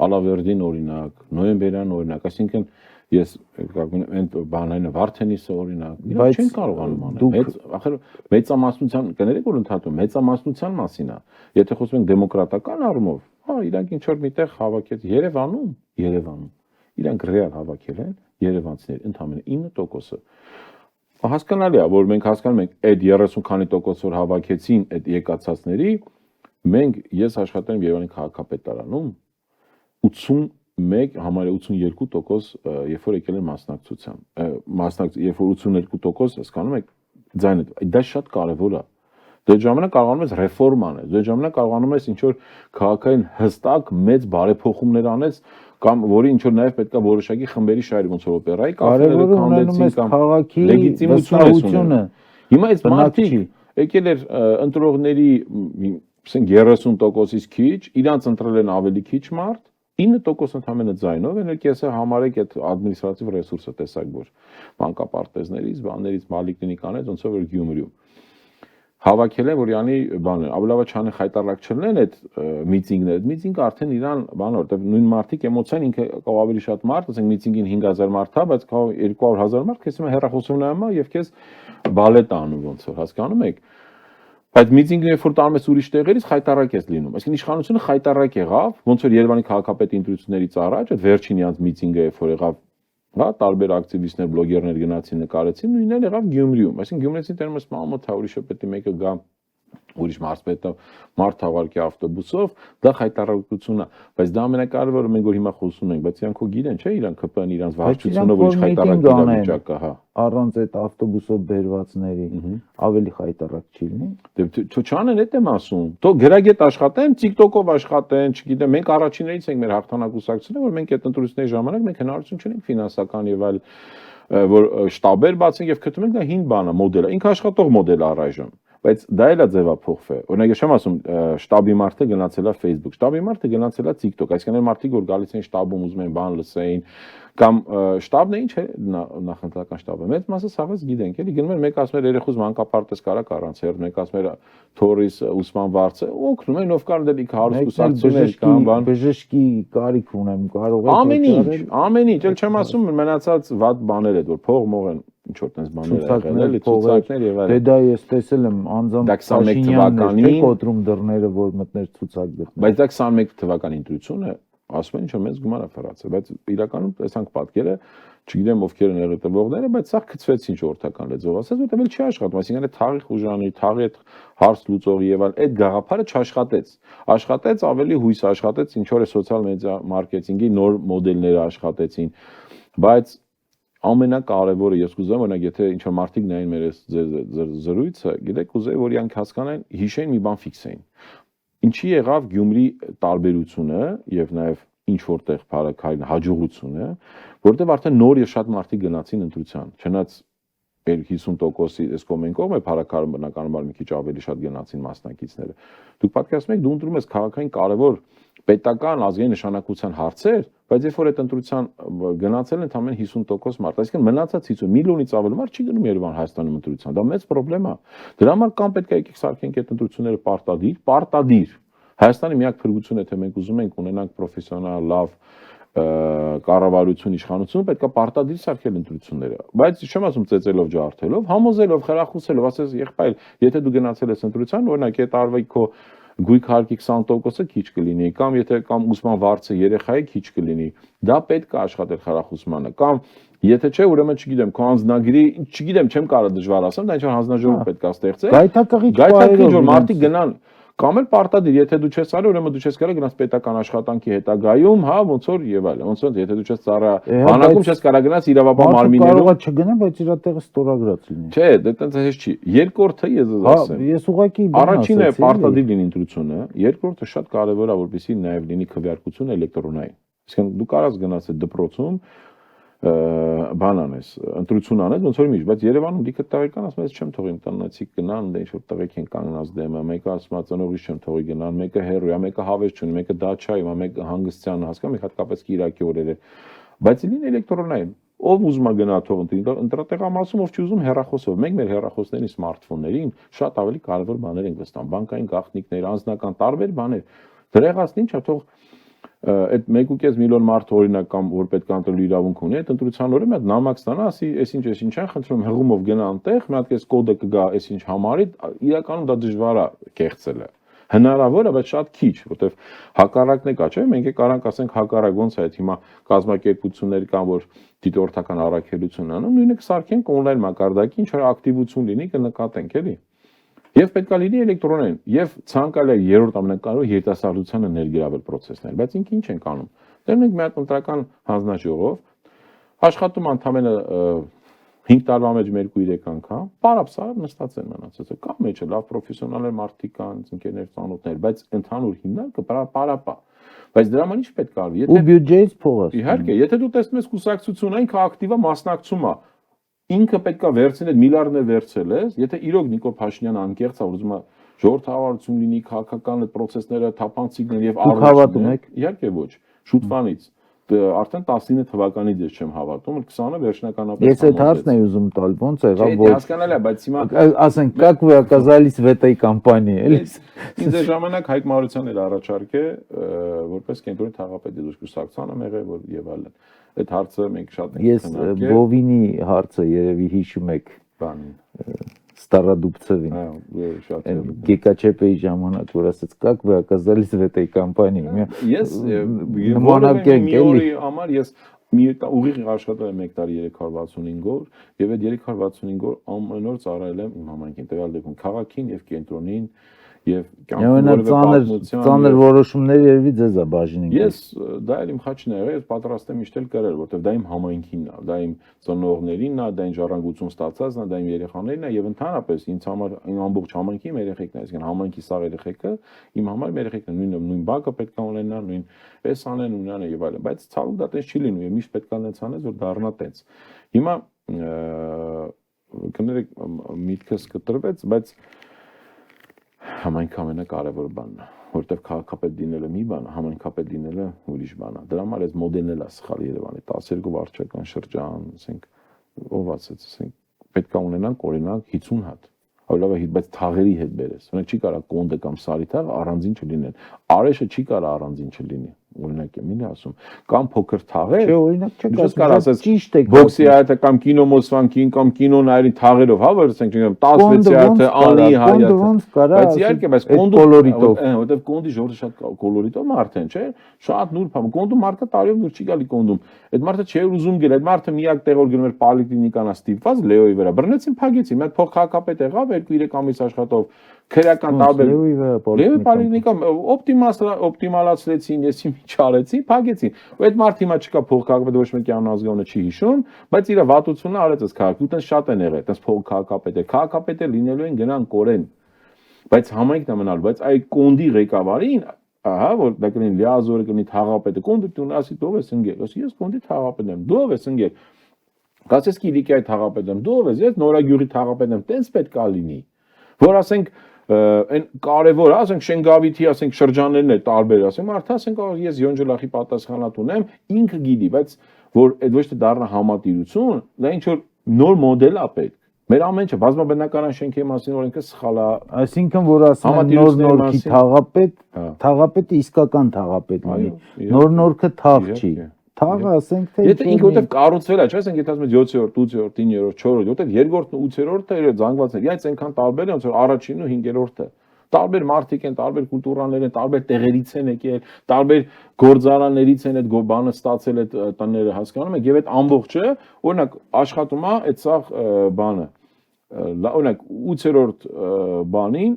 Ալավերդին օրինակ, Նոյեմբերյան օրինակ, այսինքն ես այն բանային Վարդենիսը օրինակ, իրենք չեն կարողանում անել։ Ախր մեծամասնության, կներեք որ ընդհատում, մեծամասնության մասին է։ Եթե խոսում ենք դեմոկրատական առումով, հա, իրանք ինչ որ միտեղ հավաքեց Երևանում, իրանք ռեալ հավաքել են երևանցիներ ընդամենը 9%-ը։ Հասկանալի է, որ մենք հասկանում ենք այդ 30 քանի տոկոս որ հավաքեցին այդ եկածածների, ես աշխատել եմ Երևանի քաղաքապետարանում 81 համարյա 82% երբ որ եկել են մասնակցության, երբ որ 82% հասկանում եք ձայնը, դա շատ կարևոր է։ Դե ժամանակ կարողանում ես ռեֆորմ անել, դե ժամանակ կարողանում ես ինչ որ քաղաքային հստակ մեծ բարեփոխումներ անես կամ որի ինչ որ նաև պետքա որոշակի խմբերի շահերի ոնց որ օպերայի կապերը կանդեցին կամ լեգիտիմությունը։ Հիմա այս մարդիկ եկել էր ընտրողների, ասենք 30%-ից քիչ, իրանց ընտրել են ավելի քիչ մարդ, 9% ընդամենը ձայնով, են կեսը համարեք այդ ադմինիստրատիվ ռեսուրսը տեսակ որ բանկապարտեզներից, բաներից մալիկնի կանեց, ոնց որ Գյումրիում հավաքել են, որ յանի բան ավելի լավ չանը խայտարակ չլինեն այդ միտինգները, միտինգը արդեն իրան բան որտեղ նույն մարդիկ էմոցիան ինքը կավ ավելի շատ մարդ, ասենք միտինգին 5000 մարդ է, բայց կավ 200,000 մարդ, քեզ հիմա հեռախոսում նայում է եւ քեզ բալետ անում ոնց որ հասկանում եք։ Բայց միտինգը երբ որ տանում ես ուրիշ տեղերից խայտարակ ես լինում։ Այսինքն իշխանությունը խայտարակ եղավ, ոնց որ Երևանի քաղաքապետի ընտրություններից առաջ, այդ վերջին իրանց միտինգը երբ որ եղավ, հա, տարբեր ակտիվիստներ, բլոգերներ գնացին նկարեցին, նույնն էլ եղավ Գյումրիում։ Այսինքն գյումրեցին տերում ես մամոթ է, ուրիշը պետք է մեկը գա ուրիշ մարզպետը մարդ հավարկի ավտոբուսով, դա խայտարակություն է, բայց դա ամենակարևորը մենք որ հիմա խոսում ենք, բայց իրանք քո գիտեն, չէ, իրանք ԿՊ-ն իրանք վարչությունը որ խայտարակ իրավիճակը, հա։ Առանց այդ ավտոբուսով բերվածների ավելի խայտարակ չի լինի։ Դե չանեն, այդ եմ ասում։ Թող գրագետ աշխատեն, TikTok-ով աշխատեն, չգիտեմ, մենք առաջիններից ենք մեր հաղթանակ ուսակցությունը, որ մենք այդ ընտրությունների ժամանակ մենք հնարավորություն չունենք ֆինանսական եւ այլ որ շտաբեր բացենք եւ գտնում ենք դա հին բան է, մոդել է, ինքը աշխատող մոդել է առայժմ։ Բայց դա էլ է ձևափոխվել։ Օրինակ ես չեմ ասում շտաբի մարդը գնացել է Facebook, շտաբի մարդը գնացել է TikTok, այսինքն այն մարդիկ որ գալիս են շտաբում ուզում են բան լսեին, կամ շտաբն է ինչ է նախընտրական շտաբը։ Մեծ մասը սաղից գիտենք, էլի գնում են մեկ ասում է երեխուս մանկապարտեզ կարա առանց հերթ, մեկ ասում է թորիս ուսման վարձը, օգնում են ով կար դելիք հարուստ ուսակցություններ կամ բան։ Բժշկի կարիք ունեմ, կարող է ամեն ինչ, էլ չեմ ասում մնացած վատ բաներ է, որ փող մող են ինչ որ տես բաներ եղել, էլի ցուցակներ եւ այլն։ Դե դա ես տեսել եմ անձամբ 21 թվականին կոտրում դռները որ մտներ ցուցակ գտնել։ Բայց դա 21 թվականի ընտրություն է, ասում են ինչ որ մեծ գումար է ֆրացել, բայց իրականում տեսանք պատկերը, չգիտեմ ովքեր են եղել տվողները, բայց սա գցվեց ինչ օրթական լեզվով ասած, որտեղ էլ չի աշխատում, այսինքն այդ թաղի խուժանի, թաղի այդ հարց լուծողի եւ այլ այդ գաղափարը չաշխատեց։ Աշխատեց ավելի հույս աշխատեց, ինչ որ է սոցիալ մեդիա մարքեթինգի նոր մոդելները աշխատեցին, բայց ամենակարևորը ես կուզեմ օրինակ եթե ինչ որ մարդիկ նայեն մեր զրույցը, գիտեք կուզեի որ իրանք հասկանան, հիշեն մի բան ֆիքսեին։ Ինչի եղավ Գյումրի տարբերությունը եւ նաեւ ինչ որտեղ բարակային հաջողությունը, որտեղ արդեն նոր եւ շատ մարդիկ գնացին ընտրության, չնայած 50%-ի այս կոմենկով է բարակարում բնականաբար մի քիչ ավելի շատ գնացին մասնակիցները։ Դուք պատկերացնում եք դու ընտրում ես քաղաքային կարևոր պետական ազգային նշանակության հարցեր, բայց երբ որ այդ ընտրության գնացել են ընդամենը 50% մարդ, այսինքն մնացած 50 միլիոնից ավելի մարդ չի գնում Երևան Հայաստանում ընտրության, դա մեծ խնդրեմ է։ Դրա համար կամ պետք է եկեք սարքենք այդ ընտրությունները պարտադիր։ Հայաստանի միակ փրկությունը թե մենք ուզում ենք ունենանք պրոֆեսիոնալ լավ կառավարություն իշխանություն, պետք է պարտադիր սարքել ընտրությունները, բայց չեմ ասում ծեծելով ջարդելով, համոզելով, խրախուսելով, ասես եղբայր, եթե դու գնացել ես ընտրության, օրինակ այդ արվի քո գույք հարկի 20%-ը քիչ կլինի, կամ եթե կամ ուսման վարձը երեխայի քիչ կլինի, դա պետք է աշխատել խրախուսմանը, կամ եթե չէ, ուրեմն չգիտեմ, քո անձնագրի, չգիտեմ, չեմ կարող դժվար ասեմ, դա ինչ որ հանձնաժողով պետք է ստեղծել, գայթակղիչ որ մարդիկ գնան կամ էլ պարտադիր, եթե դու չես արել, ուրեմն դու չես կարող գնաս պետական աշխատանքի հետագայում, հա, ոնց որ եւ այլն, ոնց որ եթե դու չես ծառա բանակում չես կարող գնաս իրավաբան մարմիններում, կարող է չգնա, բայց իր տեղը ստորագրած լինի։ Չէ, դա տենց հեշտ չի։ Երկրորդը ես ասեմ։ Ես ուղղակի առաջինը պարտադիր լինի ընտրությունը, երկրորդը շատ կարևոր է, որպեսզի նաեւ լինի քվեարկություն էլեկտրոնային։ Իսկ դու կարաս գնաս այդ դպրոցում բան անես, ընտրություն անես, ոնց որ միշտ, բայց Երևանում լիքը տեղական ասում ես չեմ թողի տնեցիկ գնան, դե ինչ որ տղեկ են կանգնած դեմը, մեկը ասում է ծնողից չեմ թողի գնան, մեկը հերոյ, մեկը հավես չունի, մեկը դաչա, մեկը հանգստյան, հասկանում եք, հատկապես Կիրակի օրերը։ Բայց լինի էլեկտրոնային, ով ուզում է գնա թող ընտրատեղամասում, ով չի ուզում հեռախոսով։ Մենք մեր հեռախոսների սմարթֆոններին շատ ավելի կարևոր բաներ ենք վստահում, բանկային գաղտնիքներ, անձնական տարբեր բաներ։ Դրեղացնի ինչա թող այդ 1.5 միլիոն մարդ օրինակ կամ որ պետք է ընտրելու իրավունք ունի, այդ ընտրության օրը մի հատ նամակ ստանա, ասի, այսինչ են խնդրում հղումով գնա անտեղ, մի հատ էս կոդը կգա, այսինչ համարի, իրականում դա դժվար է կեղծելը։ Հնարավոր է, բայց շատ քիչ, որտեվ հակառակն է կա, չէ՞, մենք կարանք ասենք հակառակ ոնց է այդ հիմա կազմակերպություններ կան, որ դիտորդական առաքելություն անում, նույնը կսարքենք on-line մակարդակի, ինչ որ ակտիվություն լինի, կնկատենք, էլի։ Եվ պետք է լինի էլեկտրոնային, եւ ցանկալի է երրորդ ամենակարևորը երիտասարդությանը ներգրավել process-ներ, բայց ինքը ինչ ենք անում։ Դեռ մենք մի հատ ընտրական հանձնաժողով աշխատում ընդամենը 5 տարվա մեջ 2-3 անգամ, պարապ-սարապ նստած են մնացած։ Կա մեջը լավ պրոֆեսիոնալներ մարդիկ կան, ընկերներ, ծանոթներ, բայց ընդհանուր հիմնարկը պարապա։ Բայց դրա համար ինչ պետք է արվի։ Ու բյուջեից փողը։ Իհարկե, եթե դու տեսնում ես կուսակցությունը ինքը ակտիվ է, մասնակցում է, ինքը պետք է վերցնել միլիարդներ վերցել ես, եթե իրոք Նիկոլ Փաշինյանը անկեղծ է, ուզում է ժողովրդավարություն լինի, քաղաքական այդ process-ները թափանցիկներ եւ առողջներ։ Իհարկե ոչ, շուտվանից արդեն 19 թվականից ես չեմ հավատում, 20-ը վերջնականապես։ Ես այդ հարցն եմ ուզում տալ, ոնց եղավ, որ հասկանալի է, բայց հիմա ասենք, как вы оказались в этой компании, էլի։ Ինձ այդ ժամանակ Հայկ Մարությանը էր առաջարկե, որպես կենտրոնի թաղապետ դուրս կուսակցան եմ եղել, որ եւ այլն։ Այդ հարցը մենք շատ ենք քննարկել։ Ես Բովինի հարցը երևի հիշում եք, բանին Стародубцевին։ Շատ Գեկաչեպեի ժամանակ որ ասաց, как вы оказались в этой компании։ Ես նմանակ ենք էլի համար ես մի ուղիղ աշխատել եմ 1 տարի 365 օր եւ այդ 365 օր ամեն օր ծառայել եմ իմ համայնքին, տվյալ դեպքում քաղաքին եւ կենտրոնին եւ ծանր որոշումներ երևի ձեզ է բաժին։ Ես դա էլ իմ խաչն է եղել, ես պատրաստ եմ իշտել կրել, որտեվ դա իմ համայնքինն է, դա իմ ծնողներինն է, դա իմ ժառանգություն ստացածն է, դա իմ երեխաներն է եւ ընդհանրապես ինձ համար իմ ամբողջ համայնքի իմ երեխեքն է, այսինքն համայնքի սաղ երեխեքը իմ համար իմ երեխեքն են, նույն բակը պետք է ունենան, նույն պեսանեն ունենան եւ այլն, բայց ցավոք դա տես չի լինում եւ միշտ պետք է անենց անես որ դառնա տենց։ Հիմա կներեք միտքս կտրվեց, բայց համայնքը ամենակարևոր բանն է, որտեղ քաղաքապետ լինելը մի բան է, համայնքապետ լինելը ուրիշ բան է։ Դրա համար այս մոդելն էլ է սխալ Երևանի 12 վարչական շրջան, ասենք, ով ասեց, ասենք, պետք է ունենանք օրինակ 50 հատ։ Լավ է, բայց թաղերի հետ բերես։ Օրինակ չի կարա կոնդը կամ սարիթաղը առանձին չլինեն։ Արեշը չի կարա առանձին չլինի։ Օրինակ եմ ինձ ասում, կամ փոքր թաղեր։ Չէ, օրինակ չկա, կարա ասես ճիշտ է։ Բոքսի հայտը կամ կինո Մոսվանքին կամ կինո նայրի թաղերով, հա, որ ասենք, չգիտեմ, 16-ի հայտը, անի հայտը։ Բայց իհարկե, բայց կոնդու կոլորիտով, որտեվ կոնդի ժողովուրդը շատ կոլորիտով արդեն, չէ՞։ Շատ նուրբ է։ Կոնդու մարդը տարիով դուր չի գալի կոնդում։ Այդ մարդը չէ ուզում գել, այդ մարդը միակ տեղ որ գնում էր պոլիկլինիկանա ստիպված Լեոյի վրա։ Բռնեցին, փագեցին, մի հատ փող քաղաքապետ եղավ 2-3 ամիս աշխատով քրեական տարբեր Լեոյի պոլիկլինիկա օպտիմալացրեցին, ես ինչ արեցի, փագեցին։ Ու այդ մարդը հիմա չկա փող քաղաքապետ ոչ մեկի անազգոնը չի հիշում, բայց իր վատությունը արեց այս քաղաք։ Ու տես շատ են եղել, տես փող քաղաքապետ է։ Քաղաքապետը լինելու են գնան կորեն։ Բայց համայնքն է մնալու, բայց այ կոնդի ղեկավարին ահա որ դա կլինի լիազորը կլինի թաղապետը կոնդուկտուն ասի դու ես ընկել ասի ես կոնդի թաղապետ եմ դու ես ընկել կասես Կիլիկիայի թաղապետ եմ դու ես Նորագյուղի թաղապետ եմ տենց պետք է լինի որ ասենք այն կարևոր ասենք Շենգավիթի ասենք շրջաններն է տարբեր ասենք մարդը ասենք ես Յոնջոլախի պատասխանատ ունեմ ինքը գիտի բայց որ այդ ոչ թե դառնա համատիրություն դա ինչ որ նոր մոդել է պետք Մեր ամեն ինչը բազմաբնակարան շենքի մասին օրենքը սխալ է, այսինքն որ ասում են նոր-նորքի թաղապետը իսկական թաղապետ լինի, նոր-նորքը թաղ չի։ Թաղը ասենք թե Եթե ինքը որտեվ կառուցվել է, չէ՞, ասենք եթե ասում ես 7-րդ, 8-րդ, 9-րդ, 4-րդ, որտեվ երկրորդն ու 8-րդը իրար զանգվածներ, իհարկե այնքան տարբեր են, ոնց որ առաջինն ու 5-րդը։ Տարբեր մարդիկ են, տարբեր կուլտուրաներ են, տարբեր տեղերից են եկել, տարբեր գործարաններից են այդ բանը ստացել այդ տները, հասկանում եք, եւ այդ ամբողջը, օրինակ, աշխատում է այդ սաղ բանը օրինակ 8-րդ բանին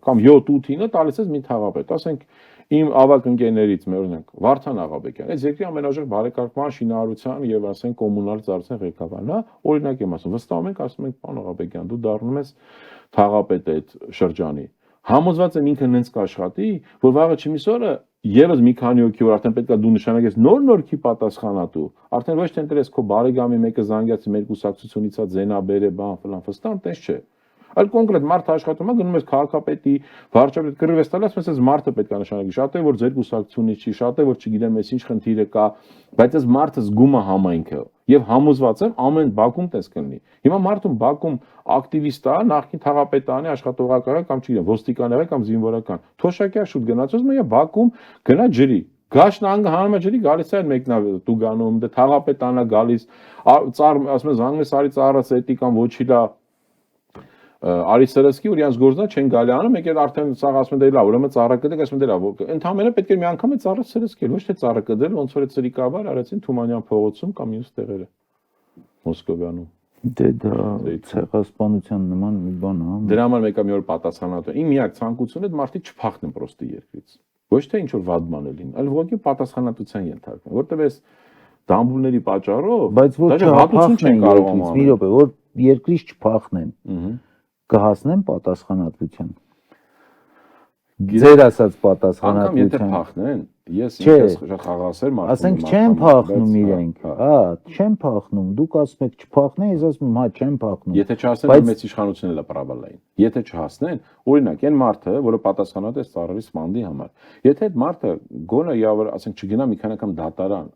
կամ 7-8-ինը տալիս ես մի թաղապետ, ասենք իմ ավակ ընկերներից մեր օրինակ Վարդան Աղաբեկյան, այս երկրի ամենաուժեղ բարեկարգման շինարարության եւ ասենք կոմունալ ծառայության ղեկավարն է, օրինակ եմ ասում, վստահում ենք, ասում ենք, պարոն Աղաբեկյան, դու դառնում ես թաղապետ այդ շրջանի։ Համոզված եմ ինքը նենց կաշխատի, որ վաղը չմիսօրը Եվս մի քանի օքի որ արդեն պետքա դու նշանակես նոր-նորքի պատասխանատու, արդեն ոչ թե ընտրես քո բարեկամի մեկը զանգացի մեր կուսակցությունից է ձենաբեր է, բան ֆլան ֆստան, տես չէ։ Այլ կոնկրետ մարդը աշխատում է, գնում ես քաղաքապետի, վարչապետի կռիվ ես տալիս, ասես մարդը պետք է նշանակի, շատ է որ ձեր կուսակցությունից չի, շատ է որ չգիտեմ ես ինչ խնդիրը կա, բայց այս մարդը զգում է համայնքը եւ համոզված եմ ամեն բակում տես կլինի։ Հիմա մարդում բակում ակտիվիստ է, նախկին թաղապետարանի աշխատողական է կամ չգիտեմ, ոստիկան է կամ զինվորական։ Թոշակյա շուտ գնացած մյա բակում գնա ջրի։ Գաշն անգ հանում է ջրի, գալիս է մեկնա տուգանում, դե թաղապետանա գալիս, ծառ, ասում ես զանգնես արի ծառաց էտի կամ ոչի լա Արի սրսկի ու իրանց գործնա չեն գալի անում, եկել արդեն սաղ ասում են դե լավ, ուրեմն ծառը կդեք, ասում են դե լավ, ընդհանրապես պետք է մի անգամ է ծառը սրսկել, ոչ թե ծառը կդել, ոնց որ է ծրիկաբար արեցին Թումանյան փողոցում կամ մյուս տեղերը Մոսկովյանում։ Դե դա ցեղասպանության նման մի բան է։ Դրա համար մեկը մի օր պատասխանատու։ Իմ միակ ցանկությունը այդ մարդիկ չփախնեն պրոստի երկրից։ Ոչ թե ինչ որ վատ բան է լինի, այլ ուղղակի պատասխանատվության ենթարկվեն, որտեղ այս դամբուլների պատճառով, բայց որ չհատուցեն երկրից, մի րոպե, որ երկրից չփախնեն։ Կհասնեն պատասխանատվության։ Ձեր ասած պատասխանատվության։ Անկամ եթե փախնեն, ես ինքս խաղաղասեր մարդու։ Ասենք չեն փախնում իրենք, հա, չեն փախնում, դուք ասում եք չփախնեն, ես ասում եմ հա չեն փախնում։ Եթե չհասնեն մեծ իշխանությունն էլ է պրավալային։ Եթե չհասնեն, օրինակ, այն մարդը, որը պատասխանատու է ծառերի սպանդի համար, եթե այդ մարդը գոնե իավր, ասենք չգնա մի քանի անգամ դատարան,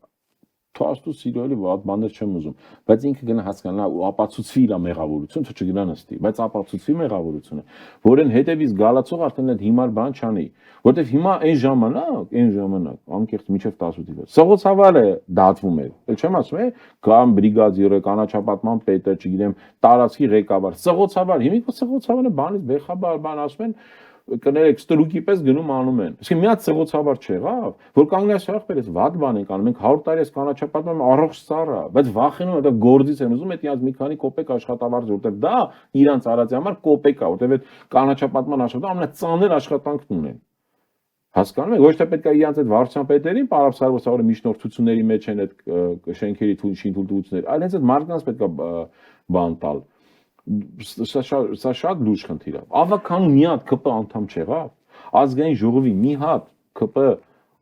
Թոստու սիրելի վատ բաներ չեմ ուզում, բայց ինքը գնա հասկանա ու ապացուցվի իր մեղավորությունը, թե չգնա նստի, բայց ապացուցվի մեղավորությունը, որեն հետևից գալացող արդեն այդ հիմար բան չանի, որտեվ հիմա այն ժամանակ, անկեղծ մինչև 18-ը, սղոցավար է դատվում էր, չեմ ասում, կամ բրիգադիրը, կանաչապատման պետը, չգիտեմ, տարածքի ղեկավար, սղոցավար, հիմա սղոցավարը բանից բեխաբար բան ասում են կներեք ստրուկի պես գնում անում են։ Իսկ մի հատ սղոցավար չեղավ, որ կանգնած եղբերես վատ բան ենք անում, մենք 100 տարի ես կանաչապատում առողջ ծառա, բայց վախենում են, դա գործից են ուզում, այդ իրանց մի քանի կոպեկ աշխատավարձ, որտեղ դա իրանց արածի համար կոպեկ է, որտեղ այդ կանաչապատման աշխատանքը ամենածանր աշխատանքն ունեն։ Հասկանում եք, ոչ թե պետք է իրանց այդ վարչության պետերին պարապսարվոսավորը միջնորդությունների մեջ են այդ շենքերի թույլտվությունները, այլ հենց այդ մարդկանց պետք է բան տալ։ Սա շատ լուրջ խնդիր է։ Ավականու մի հատ ԿՊ անդամ չեղավ, ազգային ժողովի մի հատ ԿՊ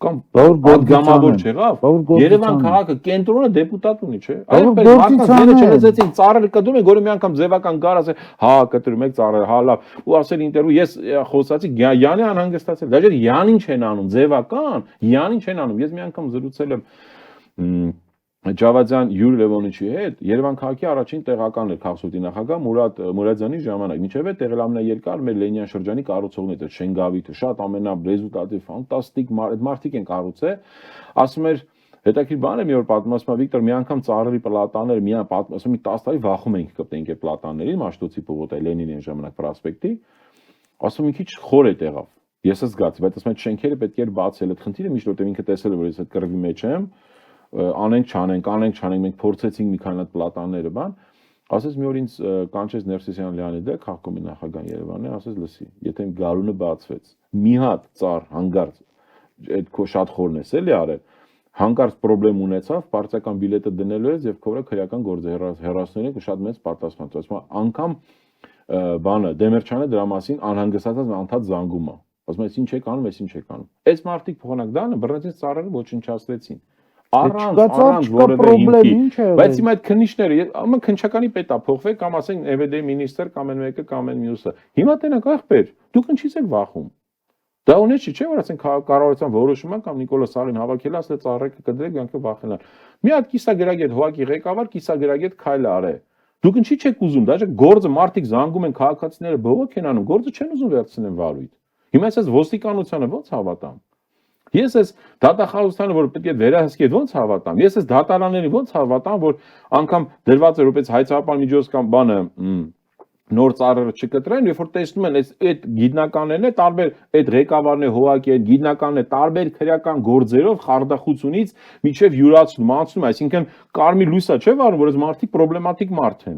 կամ պատգամավոր չեղավ։ Երևան քաղաքը կենտրոնը դեպուտատ ունի, չէ՞։ Այդպես մարդկանց չնայեցին ծառերը կտրում են, որը մի անգամ ձևական գար ասել, հա, կտրում եք ծառերը, հա, լավ, ու ասել ինտերվյու, ես խոսացի Յանի անհանգստացել։ Դա չէ, Յանին չեն անում, ձևական, Յանին չեն անում։ Ես մի անգամ զրուցել եմ Ջավադյան Յուրի Լևոնիչի հետ Երևան քաղաքի առաջին տեղական էր քաղաքսույթի նախագահ Մուրադյանի ժամանակ։ Մինչև այդ տեղել ամենաերկար մեր Լենինյան շրջանի կառուցողներից էր Շենգավիթը, շատ ամենարեզուլտատիվ, ֆանտաստիկ մարդիկ են կառուցել։ Ասում էր հետաքրքիր բան է մի օր պատմում, ասում է Վիկտոր, մի անգամ ծառերի պլատաները, մի ասում մի 10 տարի վախում էինք կպտենք այդ պլատաներին, Մաշտոցի փողոցի Լենինյան ժամանակ պրոսպեկտի։ Ասում մի քիչ խոր է տեղավ։ Ես զգացի, բայց ասում այդ շենքերը պետք էր բացել, այդ խնդիրը միշտ որտեղ ինքը տեսել է, որ ես այդ կռվի մեջ եմ, անենք չանենք, մենք փորձեցինք մի քանի հատ պլատանները, բան, ասես մի օր ինձ կանչեց Ներսիսյան Լեոնիդը, քաղաքոմի նախագահ Երևանի, ասես լսի, եթե գարունը բացվեց, մի հատ ծառ հանգարց այդ քո շատ խորն էս էլի արել, հանկարծ խնդրեմ ունեցավ, պարտական բիլետը դնելու ես եւ քո վրա քրեական գործ հեռացնելու եք շատ մեծ պարտասխան։ Ասում եմ, անգամ բանը Դեմերչյանը դրա մասին անհանգստացած անդադ զանգում է։ Ասում եմ, ինչ եք անում, ինչ եք անում։ Այս մարդիկ փոխանակ դանը բռնեցին ծառերը ոչնչացրեցին։ Առանց որևէ հիմքի։ Բայց հիմա այդ քննիչները, ամեն քննչականի պետ է փոխվել կամ ասենք ԵՎԴ մինիստր կամ այն մեկը կամ այն մյուսը։ Հիմա տենակ ախպեր, դուք ինչի՞ց եք վախում։ Դա ունեցի չէ, որ ասենք կառավարության որոշումը կամ Նիկոլոս Սարին հավաքել ասել ծառայքը կդրեք, յանքը վախենալ։ Մի հատ կիսագրագետ հողակի ղեկավար, կիսագրագետ քայլ արե։ Դուք ինչի՞ չեք ուզում, դաժե գործը մարդիկ զանգում են քաղաքացիները բողոք են անում, գործը չեն ուզում վերցնեն վարույթ։ Հիմա ես ոստիկանությանը ո՞նց հավատամ։ Ես ես դատախազությանը, որ պետք է վերահսկի, ո՞նց հավատամ։ Ես ես դատարաններին ո՞նց հավատամ, որ անգամ դրված է որպես հայցապան միջոց կամ բանը նոր ծառերը չկտրեն, երբ որ տեսնում են այդ գիտնականներն է տարբեր այդ ղեկավարն է հողակի այդ գիտնականն է տարբեր քրեական գործերով խարդախությունից միջև յուրացնում, անցնում, այսինքն կարմիր լույսա չէ վարում, որ այս մարդիկ պրոբլեմատիկ մարդ են։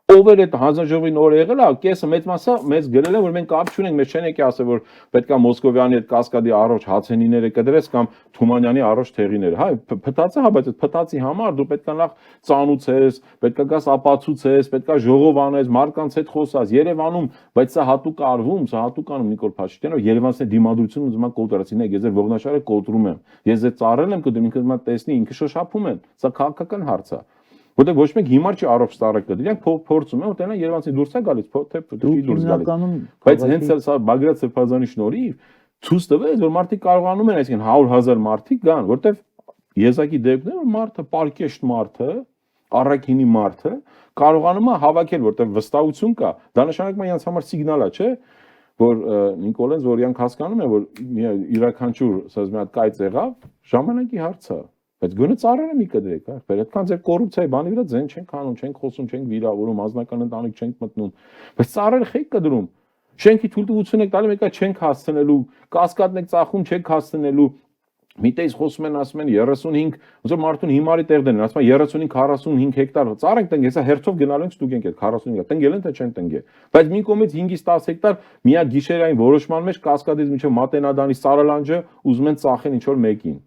ով էր այդ հանձնաժողովի նոր եղել է, կեսը մեծ մասը մեզ գրել են, որ մենք կապ չունենք, մեզ չեն եկել ասել, որ պետքա Մոսկովյանի այդ կասկադի առողջ հացենիները կդրես կամ Թումանյանի առողջ թեղիները։ Հա, փտացը, հա, բայց այդ փտացի համար դու պետքա նախ ծանուցես, պետքա գաս ապացուցես, պետքա ժողով անես, մարդկանց հետ խոսաս, Երևանում, բայց սա հատուկ արվում, սա հատուկ անում Նիկոլ Փաշինյանը, Երևանցի դիմադրությունը ուզում է կոտրացին, ես ձեր ողնաշարը կոտրում եմ։ Ես ձեզ ծառել եմ, կդու ինքս մա տեսնի, ինքը շոշափում են։ Սա քաղաքական հարց է։ Որտեղ ոչ մեկ հիմար չի առողջ ծառը կդի, իրանք փորձում են, որտեղ Երևանցի դուրս է գալիս, թե դուրս գալիս։ Բայց հենց էլ սա Բագրատ Սրբազանի շնորհիվ ցույց տվեց, որ մարդիկ կարողանում են, այսինքն 100,000 մարդիկ գան, որտեղ եզակի դեպքն է, որ մարդը, պարկեշտ մարդը, առաքինի մարդը կարողանում է հավաքել, որտեղ վստահություն կա, դա նշանակում է իրենց համար սիգնալ է, չէ՞, որ Նիկոլեն Զորյանք հասկանում է, որ յուրաքանչյուր, ասած մի հատ կայծ եղավ, ժամանակի հարց է։ Բայց գոնե ծառերը մի կդրեք, այլ այդքան ձեր կոռուպցիայի բանի վրա ձեն չենք անում, չենք խոսում, չենք վիրավորում, անձնական ընտանիք չենք մտնում։ Բայց ծառերը խեք կդրում։ Շենքի թույլտվություն եք տալի, մեկը չենք հասցնելու, կասկադն եք ծախում, չենք հասցնելու։ Միտեից խոսում են, ասում են 35, ոնց որ մարդուն հիմարի տեղ դեն, ասում են 35-45 հեկտար ծառ ենք տնկել, հեսա հերթով գնալու ենք ստուգենք այդ 45 հեկտար, տնկել են թե չեն տնկել։ Բայց մի կողմից 5-ից 10 հեկտար միակ գիշերային որոշման մեջ կասկադից միջով Մատենադանի Սարալանջը ուզում են ծախեն ինչ որ մեկին։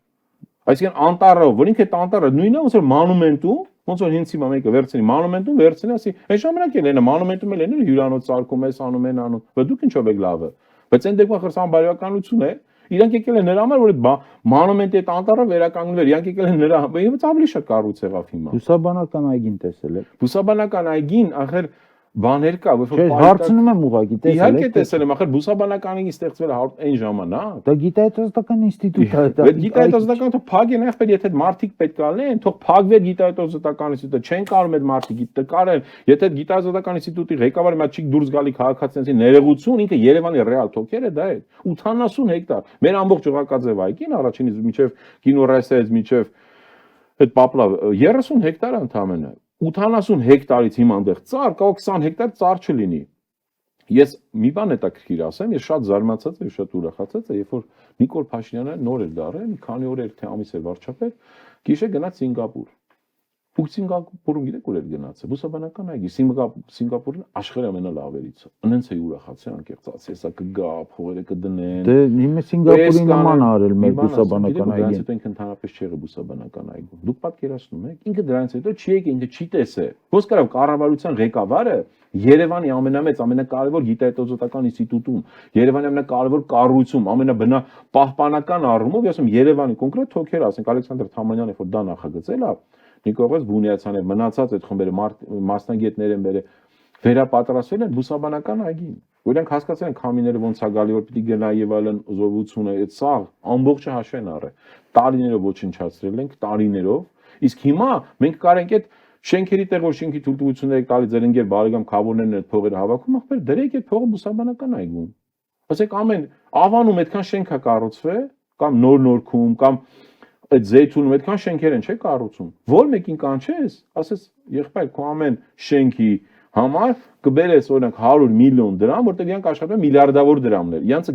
Այսինքն անտառը, որ ինքը այդ անտառը նույնն է, ոնց որ մանումենտում, ոնց որ հենց հիմա մեկը վերցնի մանումենտում, վերցնի, ասի, այն ժամանակ էլ են մանումենտում էլ են հյուրանոց ծարկում ես անում են անում, բայց դուք ինչով եք լավը։ Բայց այն դեպքում խրսան բարոյականություն է, իրանք եկել են նրա համար, որ այդ մանումենտի այդ անտառը վերականգնվեր, իրանք եկել են նրա համար, բայց ավելի շատ կառույց եղավ հիմա։ Բուսաբանական այգին տեսել եք։ Բուսաբանական այգին, ախր բաներ կա, որ հարցնում եմ ուղղակի տեսել եք։ Իհարկե տեսել եմ, ախր բուսաբանականին ստեղծվել այն ժամանակ։ Դա գիտահետազոտական ինստիտուտ է, դա։ Բայց գիտահետազոտական թող փագեն, ախր եթե մարդիկ պետք է լինեն, թող փագվեր գիտահետազոտական ինստիտուտը, չեն կարող այդ մարդիկ կարեն, եթե գիտահետազոտական ինստիտուտի ղեկավարը մի չիկ դուրս գալի քաղաքացիների ներողություն, ինքը Երևանի ռեալ թոքեր է դա է 80 հեկտար։ Մեր ամբողջ Ջղակաձև այգին առաջինից մինչև Կինորայսից մինչև այդ Պապլավ 30 հեկտար է ընդամենը։ 80 հեկտարից հիմա այնտեղ ծառ, կա 20 հեկտար ծառ չլինի։ Ես մի բան հետաքրքիր ասեմ, ես շատ զարմացած եմ, շատ ուրախացած եմ, երբ որ Նիկոլ Փաշինյանը նոր էր դառել, մի քանի օր էր թե ամիս էր վարչապետ, գիշեր գնաց Սինգապուր։ Ու Սինգապուրում գիտեք ուր էր գնացել, բուսաբանական այգի, Սինգապուրն աշխարհի ամենալավերից է։ Անենց է ուրախացել, անկեղծ հեսա կգա, փողերը կդնեն։ Դե հիմա Սինգապուրի նման արել մեր բուսաբանական այգին։ Դրանից հետո ինքն ընդհանրապես չի եղել բուսաբանական այգում։ Դուք պատկերացնում եք, ինքը դրանից հետո չի եկել, ինքը չի տեսել։ Ոնց կարավ կառավարության ղեկավարը Երևանի ամենամեծ, ամենակարևոր գիտահետազոտական ինստիտուտում, Երևանի ամենակարևոր կառույցում, ամենապահպանական առումով, ես ասում Երևանի կոնկրետ թոքեր, ասենք Ալեքսանդր Թամանյանը, որ դա նախագծել է, Նիկողոս Բունյացյանը, մնացած այդ խմբերը մասնագետներ են բերել, վերապատրաստվել են բուսաբանական այգին։ Որոնք հասկացել են քամիները ոնց է գալի, որ պիտի գնա եւ այլն զովությունը, այդ սաղ ամբողջը հաշվեն առել։ Տարիներով ոչնչացրել ենք, տարիներով, իսկ հիմա մենք կարենք այդ շենքերի տեղով շենքի թույլտվությունները տալի ձեր ընկեր բարեկամ քավորներն այդ փողերը հավաքում, ախպեր դրեք այդ փողը բուսաբանական այգում։ Ասեք ամեն Ավանում այդքան շենք է կառուցվել, կամ նոր-նորքում, կամ այդ Զեյթունում այդքան շենքեր են, չէ՞ կառուցում։ Որ մեկին կանչես, ասես եղբայր, քո ամեն շենքի համար կբերես օրինակ 100 միլիոն դրամ, որտեղ իրանք աշխատում են միլիարդավոր դրամներ։ Իրանցը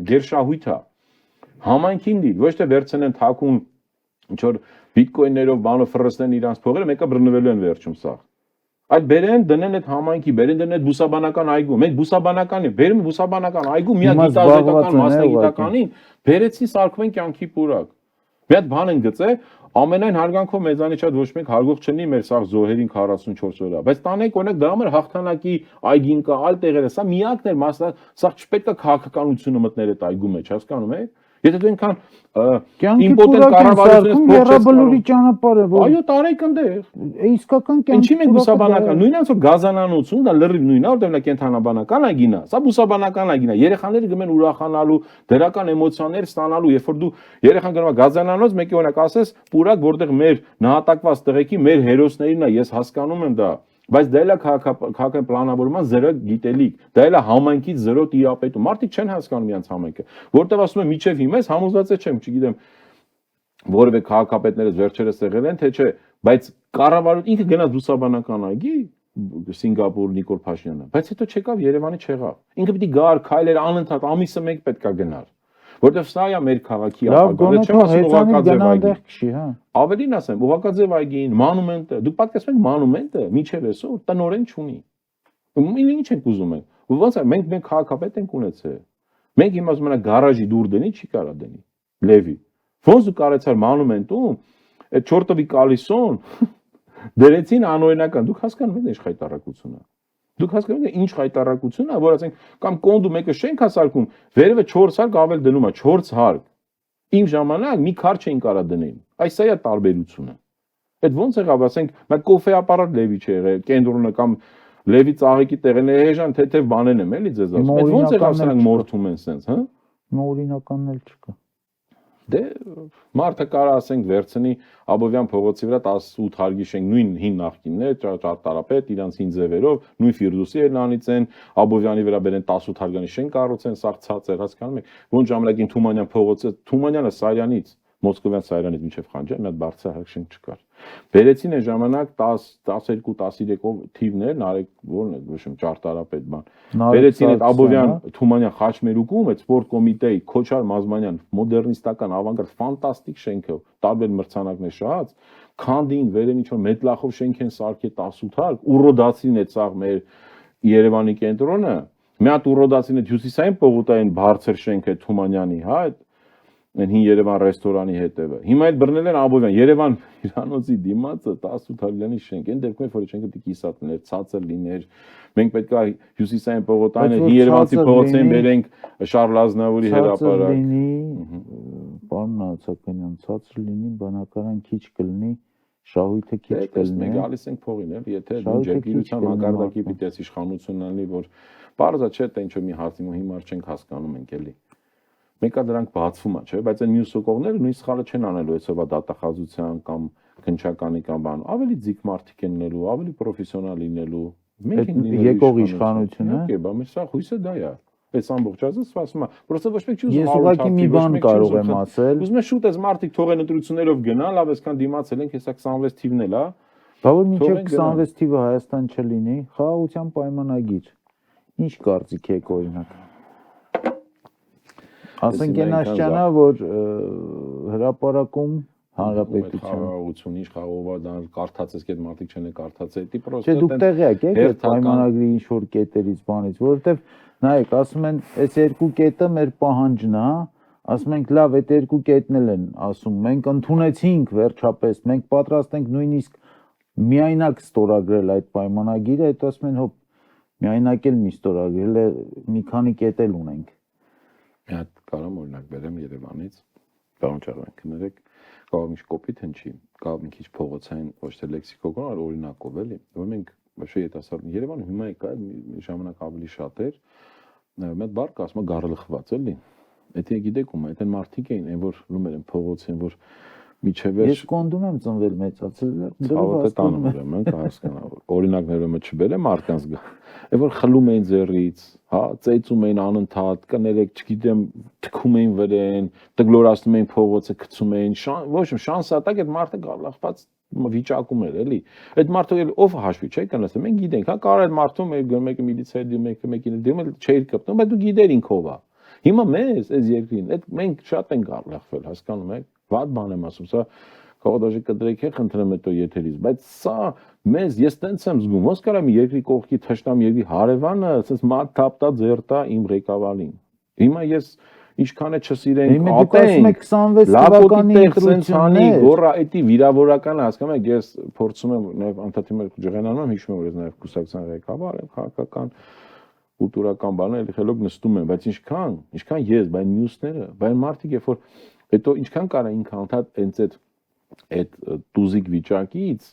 գերշահույթ է։ Համայնքին դի, ոչ թե վերցնեն թաքուն ինչ որ բիտկոյներով բանով ֆրստեն իրանց փողերը, մեկը բռնվելու են վերջում սա։ Այդ բերեն դնեն այդ համայնքի, բերեն դնեն այդ բուսաբանական այգու։ Մենք բուսաբանական ենք, բերում բուսաբանական այգու միակ գիտահետազոտական մասնագիտականին, բերեցին սարքում են կյանքի պուրակ։ Մի հատ բան են գծել, ամենայն հարգանքով մեզանից շատ ոչ մեկ հարգող չնի մեր սաղ զոհերին 44 օրա, բայց տանեք օրինակ դրա համար հաղթանակի այգին կա, այլ տեղերը, սա միակն էր մասնա, սա չպետք է քաղաքականությունը մտներ այդ այգու մեջ, հասկանում եք։ Եթե դու այնքան իմպոտենտ կառավարությունից ճանապարհ է, այո, տարեք այնտեղ։ Իսկական կյանքի ինչի՞ մենք բուսաբանական, նույնն է որ գազանանոցում, դա լրիվ նույնն է, որտեղ նա կենթանաբանական այգին է, սա բուսաբանական այգին է։ Երեխաները գմեն ուրախանալու, դրական էմոցիաներ ստանալու, երբ որ դու երեխան գնում է գազանանոց, մեկի օրինակ ասես, պուրակ, որտեղ մեր նահատակված տղեկի, մեր հերոսներին է, ես հասկանում եմ դա։ Բայց դա էլ է քաղաքական պլանավորման զրո գիտելիք, դա էլ է համայնքից զրո տիրապետում։ Մարդիկ չեն հասկանում իրենց համայնքը, որտեղ ասում եմ միջև հիմա ես համոզված չեմ, չգիտեմ, որևէ քաղաքապետները վերջերս եղել են, թե չէ, բայց կառավարությունը ինքը գնաց բուսաբանական այգի Սինգապուր Նիկոլ Փաշինյանը, բայց հետո չեկավ Երևանի չեղավ։ Ինքը պիտի գար, քայլեր անընդհատ ամիսը մեկ պետքա գնար։ որտեվ սա է մեր քաղաքի Լավ, ապագան, գոնե չեմ ասում հեծանիվ ուղղակաձև գնա այգի։ այնտեղ քշի, հա։ Ավելին ասեմ, ուղղակաձև այգին, մանումենտը, դուք պատկերացնում եք մանումենտը միջև այսօր տնօրեն չունի։ Ինչ ենք ուզում ենք։ Ոնց է, մենք քաղաքապետ ենք ունեցել։ Մենք հիմա ուզում ենք գարաժի դուր դնի, չի կարա դնի։ Լևի։ Ոնց դու կարեցար մանումենտում այդ չորտովի կալիսոն դրեցին անօրինական, դուք հասկանում եք ինչ խայտարակությունն է։ Դուք հասկանում եք ինչ խայտարակությունն է, որ ասենք կամ կոնդու մեկը շենք հասարկում, վերևը 4 հարկ ավել դնում է, 4 հարկ։ Իմ ժամանակ մի քար չէին կարա դնել։ Այս է տարբերությունը։ Այդ ոնց եղավ, ասենք, մեկ կոֆե ապարատ Լևի չի եղել, կենտրոնը կամ Լևի ծաղիկի տեղն է, էժան թեթև բաներն եմ էլի ձեզ ասում։ Այդ ոնց եղավ սրանք մորթում են սենց, հա։ Հիմա օրինականն էլ չկա։ Դե մարդը կարա ասենք վերցնի Աբովյան փողոցի վրա 18 հարգի շենք նույն հին նախկիններ, ճարտարապետ իրանց հին ձևերով, նույն Ֆիրդուսի Էլանից են, Աբովյանի վրա բերեն 18 հարգանի շենք կառուցեն, սաղ ցածր, հասկանում եք։ Ոնց ժամանակին Թումանյան փողոցը, Թումանյանը Սարյանից, Մոսկովյան Սարյանից մինչև Խանջան մի հատ բարձր հարգ շենք չկար։ Բերեցին այն ժամանակ 10, 12, 13-ով թիվներ, Նարեկ որն է, ոչմ ճարտարապետ բան։ Բերեցին այդ Աբովյան Թումանյան Խաչմերուկում այդ սպորտ կոմիտեի Քոչար Մազմանյան մոդեռնիստական ավանգարդ ֆանտաստիկ շենքով, տարբեր մրցանակներ շահած, քանդին վերևին ինչ-որ մետլախով շենք են սարքել 18 հարկ, ուռոդացին է ցաղ մեր Երևանի կենտրոնը, մի հատ ուռոդացին է հյուսիսային պողոտային բարձր շենք է Թումանյանի, հա, այն հին Երևան ռեստորանի հետևը։ Հիմա այդ բռնել են Աբովյան, Երևան հյուրանոցի դիմացը 18 հարգանի շենք, այն դեպքում որ շենքը պիտի կիսատներ, ցածր լիներ։ Մենք պետք է հյուսիսային պողոտայինը հին Երևանցի փողոցին բերենք Շարլ Ազնավուրի հրապարակ։ Պարոն Նացականյան, ցածր լինի, բնակարան քիչ կլինի, շահույթը քիչ կլինի։ Մենք գալիս ենք փողին, էլ եթե ջերգիրության մակարդակի պիտի իշխանությունն ալի, որ բարձա չէ, թե ինչ-որ մի հարցի հիմար չենք հասկանում ենք էլի։ Մեկը դրանք բացվում է, չէ՞, բայց այն մյուս ուսողները նույն սխալը չեն անելու այսօրվա դատախազության կամ քննչականի կամ բան, ավելի ձիգ մարդիկ են լինելու, ավելի պրոֆեսիոնալ լինելու։ Մենք ենք լինելու եկող իշխանությունը։ Okay, բա մեր սա հույսը դա է։ Այս ամբողջ ազգը ասում է, պրոստը ոչ մեկ չի ուզում ես ուղղակի մի բան կարող եմ ասել։ Ուզում եմ շուտ այս մարդիկ թողեն ընտրություններով գնալ, լավ այսքան դիմացել ենք, հեսա 26 թիվն էլ է։ Բա որ մինչև 26 թիվը Հայաստան չլինի, խաղաղության պայմանագիր։ Ինչ կարծիք եք օրինակ։ Ասենք այն աշճանա, որ հրապարակում հանրապետության խաղաղություն, ինչ խաղաղություն կարդացես, այդ մարդիկ չեն կարդացել, դի պրոստը։ Չէ, դուք տեղյակ եք այդ պայմանագրի ինչ որ կետերից բանից, որովհետև նայեք, ասում են, այս երկու կետը մեր պահանջն է, ասում ենք, լավ, այդ երկու կետն էլ են ասում, մենք ընդունեցինք վերջապես, մենք պատրաստ ենք նույնիսկ միայնակ ստորագրել այդ պայմանագիրը, այդ ասում են, հոп, միայնակ էլ մի ստորագրել է, մի քանի կետ էլ ունենք։ Մի հատ կարամ օրինակ բերեմ Երևանից, բան չարենք կներեք, կարող մի կոպիտ հնչի, կարող մի քիչ փողոցային ոչ թե լեքսիկոն, այլ օրինակով էլի, որ մենք ոչ երիտասարդ Երևանը հիմա եկա ժամանակ ավելի շատ էր, մեծ բառ կա, ասում է գարլխված էլի։ Եթե գիտեք ում է, այդ մարդիկ էին, այն որ լումեր են փողոցին, որ միջև Ես կոնդում եմ ծնվել մեծացել, դրով տանում եմ, հասկանա, օրինակները չբերեմ մարդկանց գա։ Այն որ խլում էին ձեռից, հա, ծեծում էին անընդհատ, կներեք, չգիտեմ, թքում էին վրեն, դգլորացնում էին փողոցը, գցում էին, ոչ շանսատակ այդ մարդը գալախված վիճակում էր, էլի։ Այդ մարդը ով հաշվի չէ կանասը, մենք գիտենք, հա, կարող է մարդու մեկը միլիցիայի դիմում, մեկին դիմում, չէր կպտում, բայց դու գիտեր ինքով է։ Հիմա մեզ այս երկրին, այդ մենք շատ ենք գալախվել, հասկանում եք։ Վատ բան եմ ասում, սա կողոդաժի կդրեք է խնդրեմ հետո եթերից, բայց սա մեզ ես տենց եմ զգում, ոնց կարա մի երկրի կողքի թշնամ երկրի հարևանը, ասես մատ թափտա ձերտա իմ ղեկավարին։ Հիմա ես ինչքան է չսիրենք ատենք, լապոտի տեխսենցանի գորա էտի վիրավորականը հասկանում եք, ես փորձում եմ նաև անդադիմ ջղենանում եմ, հիշում եմ, որ ես նաև կուսակցության ղեկավար եմ, քաղաքական կուլտուրական բաներ խելոք նստում եմ, բայց ինչքան ես, բայց մյուսները, բայց մարդիկ երբ որ հետո ինչքան կարա ինքը անդադ հենց այդ տուզիկ վիճակից,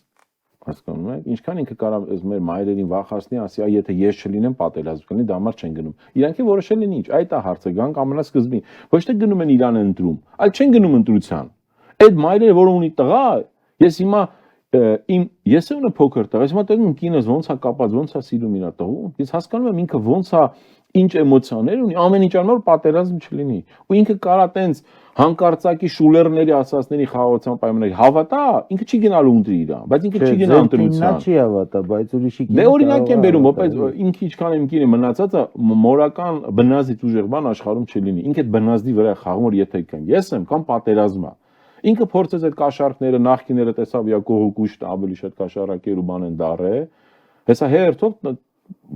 հասկանում եք, ինչքան ինքը կարա այս մեր մայրերին վախացնի, ասի, եթե ես չլինեմ, պատերազմ կլինի, դա համար չեն գնում։ Իրանք է որոշել են ինչ, այդ է հարցը, գանք ամենասկզբին։ Ոչ թե գնում են Իրանը ընտրում, այլ չեն գնում ընտրության։ Այդ մայրերը, որ ունի տղա, ես հիմա ես ունեմ փոքր տղա, ես հիմա տեսնում կինս ոնց է կապած, ոնց է սիրում իր տղուն, ես հասկանում եմ ինքը ոնց է ինչ էմոցիաներ ունի, ամեն ինչ անում որ պատերազմ չլինի։ Ու ինքը կարա տենց հանկարծակի շուլերների ասածների խաղաղության պայմանների հավատա, ինքը չի գնալու ունտրի իրան, բայց ինքը չի գնա ընտրության։ Չի հավատա, բայց ուրիշի Դե օրինակ եմ բերում, բայց ինքը ինչքան եմ գինի մնացածը մորական բնազդից ուժեղ բան աշխարհում չլինի։ Ինքը այդ բնազդի վրա խաղում որ եթե կան, ես եմ կամ պատերազմա։ Ինքը փորձեց այդ կաշառքները նախկիները տեսավ Յակովը կուշտ ավելի շատ կաշառակեր ու բան են դարե։ Հեսա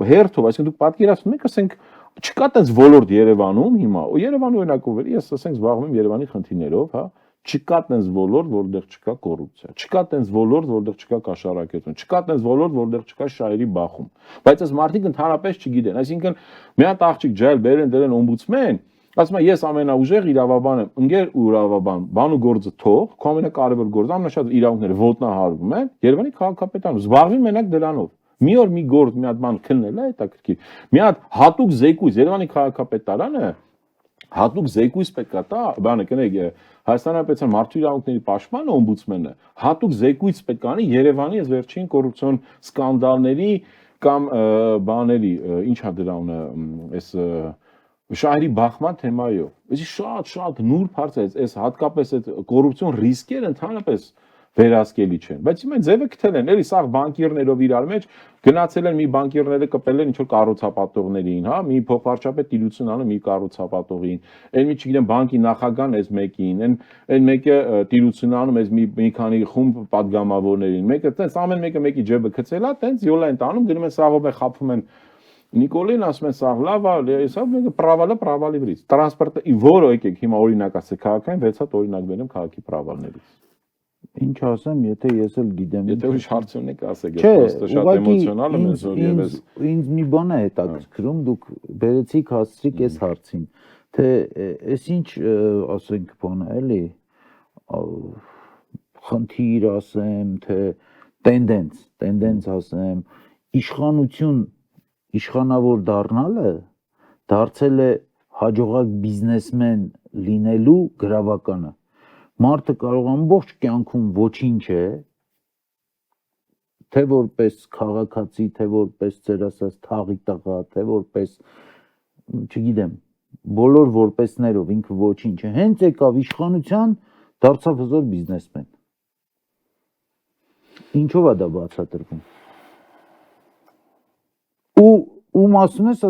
հերթով, այսինքն դուք պատկերացնում եք, ասենք չկա տես ոլորտ Երևանում հիմա, ու Երևանի օրինակով էր, ես ասենք զբաղվում եմ Երևանի խնդիրներով, հա, չկա տես ոլորտ, որտեղ չկա կոռուպցիա, չկա տես ոլորտ, որտեղ չկա կաշառակերություն, չկա տես ոլորտ, որտեղ չկա շահերի բախում։ Բայց այս մարդիկ ընդհանրապես չգիտեն, այսինքն մի հատ աղջիկ ջայլ բերեն դրեն օմբուդսմեն, ասում եմ ես ամենաուժեղ իրավաբան եմ, ընկեր ու իրավաբան, բան ու գործը թող, քո ամենակարևոր գործը, ամենաշատ իրավունքները ոտնահարվում են, Երևանի քաղաքապետարանը զբաղվի մենակ դրանով։ Մի օր մի գործ, մի հատ բան քննել է, հետաքրքիր։ Մի հատ հատուկ զեկույց Երևանի քաղաքապետարանը հատուկ զեկույց պետք է տա, բանը կնեք Հայաստանի Հանրապետության մարդու իրավունքների պաշտպանը օմբուդսմենը հատուկ զեկույց պետք է անի Երևանի այս վերջին կոռուպցիոն սկանդալների կամ բաների, ինչ է դրա ունը, այս շահերի բախման թեմայով։ Այսի շատ նուրբ հարց է, այս հատկապես այդ կոռուպցիոն ռիսկերը ընդհանրապես վերահսկելի չեն, բայց հիմա ձևը գտել են, էլի սա բանկիրներով իրար մեջ գնացել են մի բանկիրները կպել են ինչ որ կառուցապատողներին, հա, մի փոխվարչապետ տիրություն անում մի կառուցապատողին, այն մի չգիտեմ բանկի նախագահան էս մեկին, այն մեկը տիրություն անում էս մի քանի խումբ падգամավորներին, մեկը տենց ամեն մեկը մեկի ջեբը գցել է, տենց յոլա են տանում, գնում են սաղով է խափում են Նիկոլին ասում են սաղ լավ է, սա մեկը պրավալի վրից, տրանսպորտը որը եկեք հիմա օրինակ ասեք քաղաքային 6 հատ օրինակ բերեմ քաղաքի պրավալներից Ինչ ասեմ, եթե ես էլ գիտեմ։ Եթե ուրիշ հարց ունեք, ասեք, ես շատ էմոցիոնալ եմ ես որ ես ինձ մի բան է հետաքրքրում, դուք բերեցիք հասցրիք այս հարցին, թե այս ինչ ասենք բանը էլի խնդիր ասեմ, թե տենդենց ասեմ, իշխանություն, իշխանավոր դառնալը դարձել է հաջողակ բիզնեսմեն լինելու գրավականը։ Մարդը կարող ամբողջ կյանքում ոչինչ է, թե որպես քաղաքացի, թե որպես ձեր ասած թաղի տղա, թե որպես, չգիտեմ, բոլոր որպեսներով ինքը ոչինչ է, հենց եկավ իշխանության, դարձավ հզոր բիզնեսմեն։ Ինչով է դա բացատրվում։ Ում ասում ես,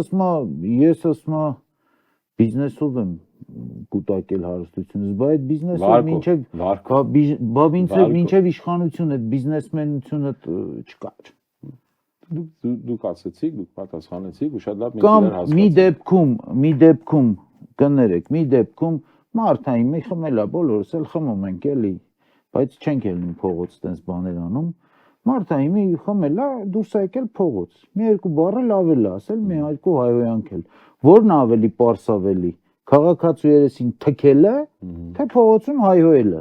ես ասում եմ, բիզնեսով եմ կուտակել հարստությունս, բայց այդ բիզնեսը մինչև իշխանություն այդ բիզնեսմենությունը չկար։ Դուք ասեցիք, դուք պատասխանեցիք ու շատ լավ Կամ մի դեպքում կներեք, մի դեպքում մարդային մի խմել է, բոլորս էլ խմում ենք էլի, բայց չենք ելնում փողոց տենց բաներ անում, մարդային մի խմել է, դուրս է եկել փողոց, մի երկու բառ էլ ավել է ասել, մի երկու հայհոյանք էլ, որն ավելի պարսավելի Քաղաքացու երեսին թքելը, թե փողոցում հայհոյելը։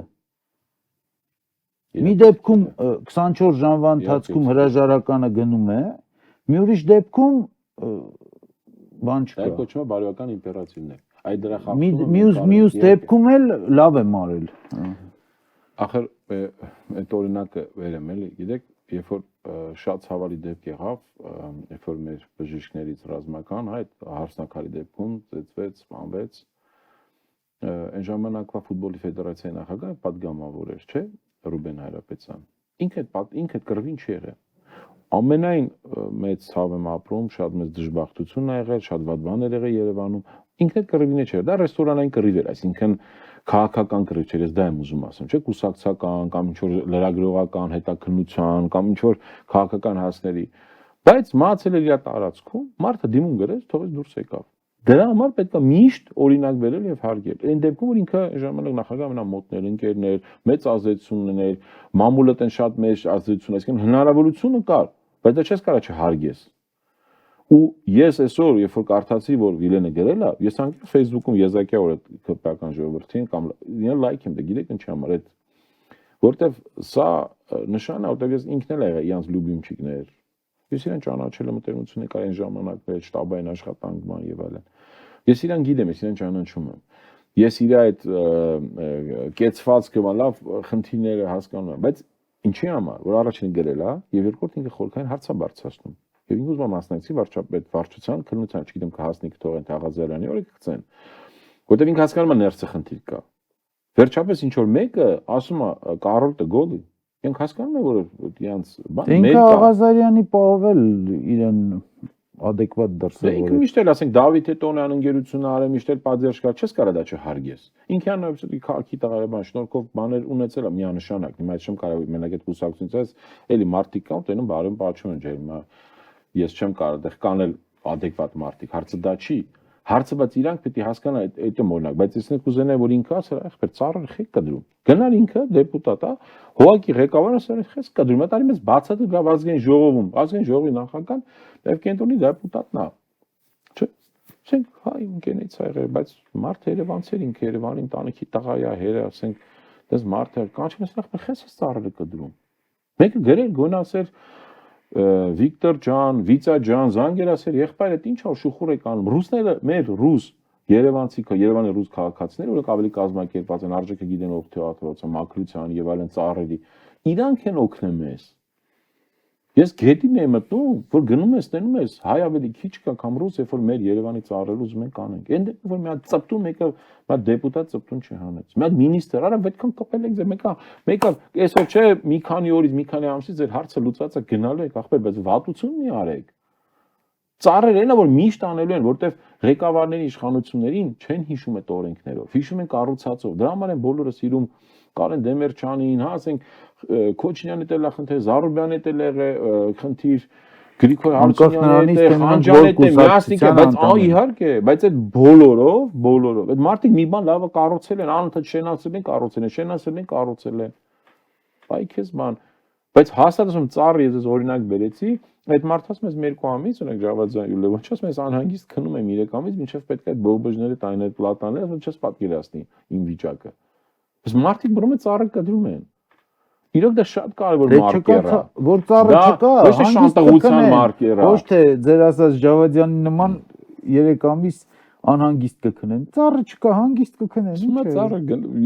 Մի դեպքում 24 ժամվա ընթացքում հրաժարականը գնում է, մի ուրիշ դեպքում բան չկա։ Դա կոչվում է բարոյական իմպերատիվն է։ Այդ դրա խախտումը մյուս դեպքում էլ լավ եմ արել։ Ախր այդ օրինակը վերեմ էլի, գիտեք, երբ որ շատ ցավալի դեպք եղավ, երբ որ մեր բժիշկներից ռազմական, այդ հարսնակարի դեպքում ծեծվեց, սպանվեց, այն ժամանակվա ֆուտբոլի ֆեդերացիայի նախագահը падգամավոր էր, չէ՞, Ռուբեն Հայրապետյան։ Ինքը այդ կռվին չի եղել։ Ամենայն մեծ ցավ եմ ապրում, շատ մեծ դժբախտություն ա եղել, շատ վատ բաներ եղել Երևանում։ Ինքը այդ կռվինը չէր, դա ռեստորանային կռիվ էր, այսինքն քաղաքական կռիվ չէր, ես դա եմ ուզում ասեմ, չէ՞, կուսակցական կամ ինչ որ լրագրողական հետաքննության կամ ինչ որ քաղաքական հասների, բայց մահացել էր իր տարածքում, մարդը դիմում գրեց, թողեց դուրս եկավ։ Դրա համար պետք է միշտ օրինակ բերել եւ հարգել։ Այն դեպքում որ ինքը ժամանակ նախագահ ամենամոտներ ընկերներ, մեծ ազդեցություն ուներ, մամուլը տեն շատ մեծ ազդեցություն, այսինքն հնարավորությունը կար, բայց դա չես կարա չհարգես։ Ու ես այսօր, երբ որ կարդացի, որ Վիլենը գրել է, ես անգամ Facebook-ում եզակի օրը քպական ժողովրդին կամ իրեն լայք եմ, դե գիտեք ինչի համար այդ, որտեվ սա նշան է, որտեվ ես ինքն էլ եղա իրանց լյուբիմչիկներ։ Ես իրեն ճանաչել եմ ընկերություն եկա այն ժամանակվեր, շտաբային աշխատանքման եւ այլն։ Ես իրեն գիտեմ, ես իրեն ճանաչում եմ։ Ես իր այդ կեցվածքը լավ խնդիրները հասկանում եմ, բայց ինչի համար, որ առաջին գրել է եւ երկրորդ ինքը խորքային հարց է բարձրացնում։ Եվ ինձ ուզում մասնակցի վարչապետ վարչության քննության, չգիտեմ կհասնի կթողեն Թաղազարյանի օրը կգցեն։ Որտեւ ինքը հասկանում է ներսը խնդիր կա։ Վերջապես ինչ որ մեկը ասում է Կարոլ de Gaulle, ինքը հասկանում է որ իրանց բան ինքը Աղազարյանի պահովել իրեն adekvat դրսևորել։ Ինքը միշտ էլ ասենք Դավիթ Տոնյան ընկերությունը արել միշտ էլ պատերժկա չես կարա դա չհարգես։ Ինքյան նույնիսկ քաղաքի տղայաբան շնորհքով բաներ ունեցել է միանշանակ։ Հիմա այդ չեմ կարող մենակ այդ կուսակցությունից էլի մարտիկ կան տենում բարում պաչում են ջերմա։ Ես չեմ կարող դեռ կանել adekvat մարտիկ։ Հարցը դա չի։ Հարցը բայց իրանք պետք է հասկանան այդ օրինակ, բայց ես կուզենայի որ ինքը ասա, ախպեր ծառը խեք կդրում։ Գնալ ինքը դեպուտատ է, հողակի ղեկավարը ասել խես կդրում, այդ արի մեզ բացատրի գավ ազգային ժողովում, ազգային ժողովի նախագահան եւ կենտրոնի դեպուտատն է։ Չէ։ Ասենք հայ ընկերից ա եղել, բայց մարդ Երևանցեր ինքը Երևանի ընտանիքի տղա է, հերը, ասենք, դες մարդը կանչում ես ախպեր խես ծառը կդրում։ Մեկը գրել գոնասեր Վիկտոր ջան, Վիցա ջան, զանգեր ասել, եղբայր այդ ինչ ա շուխուր եք անում։ Ռուսները մեր ռուս Երևանցի Երևանի ռուս քաղաքացիները, որոնք ավելի կազմակերպված են, արժեքը գիտեն օգտեատրոցը, մակրության եւ այլն ծառերի, իրանք են օգնում մեզ։ Ես գետին եմ մտնում, որ գնում ես, տենում ես, հայ ավելի քիչ կա, կամ ռուս, երբ որ մեր Երևանի ծառերը ուզում են կանենք։ Այն դեպքում որ մի հատ ծպտուն մեկը, մի դեպուտատ ծպտուն չհանեց։ Մի հատ մինիստր, արա պետքան կապել եք, մեկը այսօր չէ, մի քանի օրից, մի քանի ամսից ձեր հարցը լուծած է գնալու եք, ախպեր, բայց վատություն մի արեք։ Ծառերը այնա որ միշտ անելու են, որտեվ ղեկավարների իշխանություններին չեն հիշում այդ օրենքներով, հիշում են կառուցածով։ Դրա համար են բոլորը սիրում Կարեն Դեմերչյանին, հա, ասենք Քոչինյանը դել է խնդիր, Զարուբյանը դել է խնդիր, Գրիգոր Հարությունյանը դել է, Խանջյանը դել է, միասնիկ է, բայց իհարկե, բայց այդ բոլորով, այդ մարդիկ մի բան լավը կառուցել են, անընդհատ շենացել են, կառուցել են։ Բայ քեզ բան, բայց հաստատում ծառը ես օրինակ բերեցի, այդ մարդը ասում ես մի երկու ամիս, օրինակ Ջավադյան Լևոն, չես մեզ անհանգիստ քնում եմ 3 ամիս, մինչև պետք է այդ բողբոջները տային այդ պլատաները, ասում չես պատկերացնի իմ վիճակը։ Բայց մարդիկ բռնում են ծառը կդրում են։ Իրոք դա շատ կարևոր մարկեր է։ Որ ծառը չկա, ոչ թե շանտաղության մարկեր է։ Ոչ թե ձեր ասած Ջավադյանի նման 3 ամիս անհանգիստ կքնեն։ Ծառը չկա, հանգիստ կքնեն։ Հիմա ծառը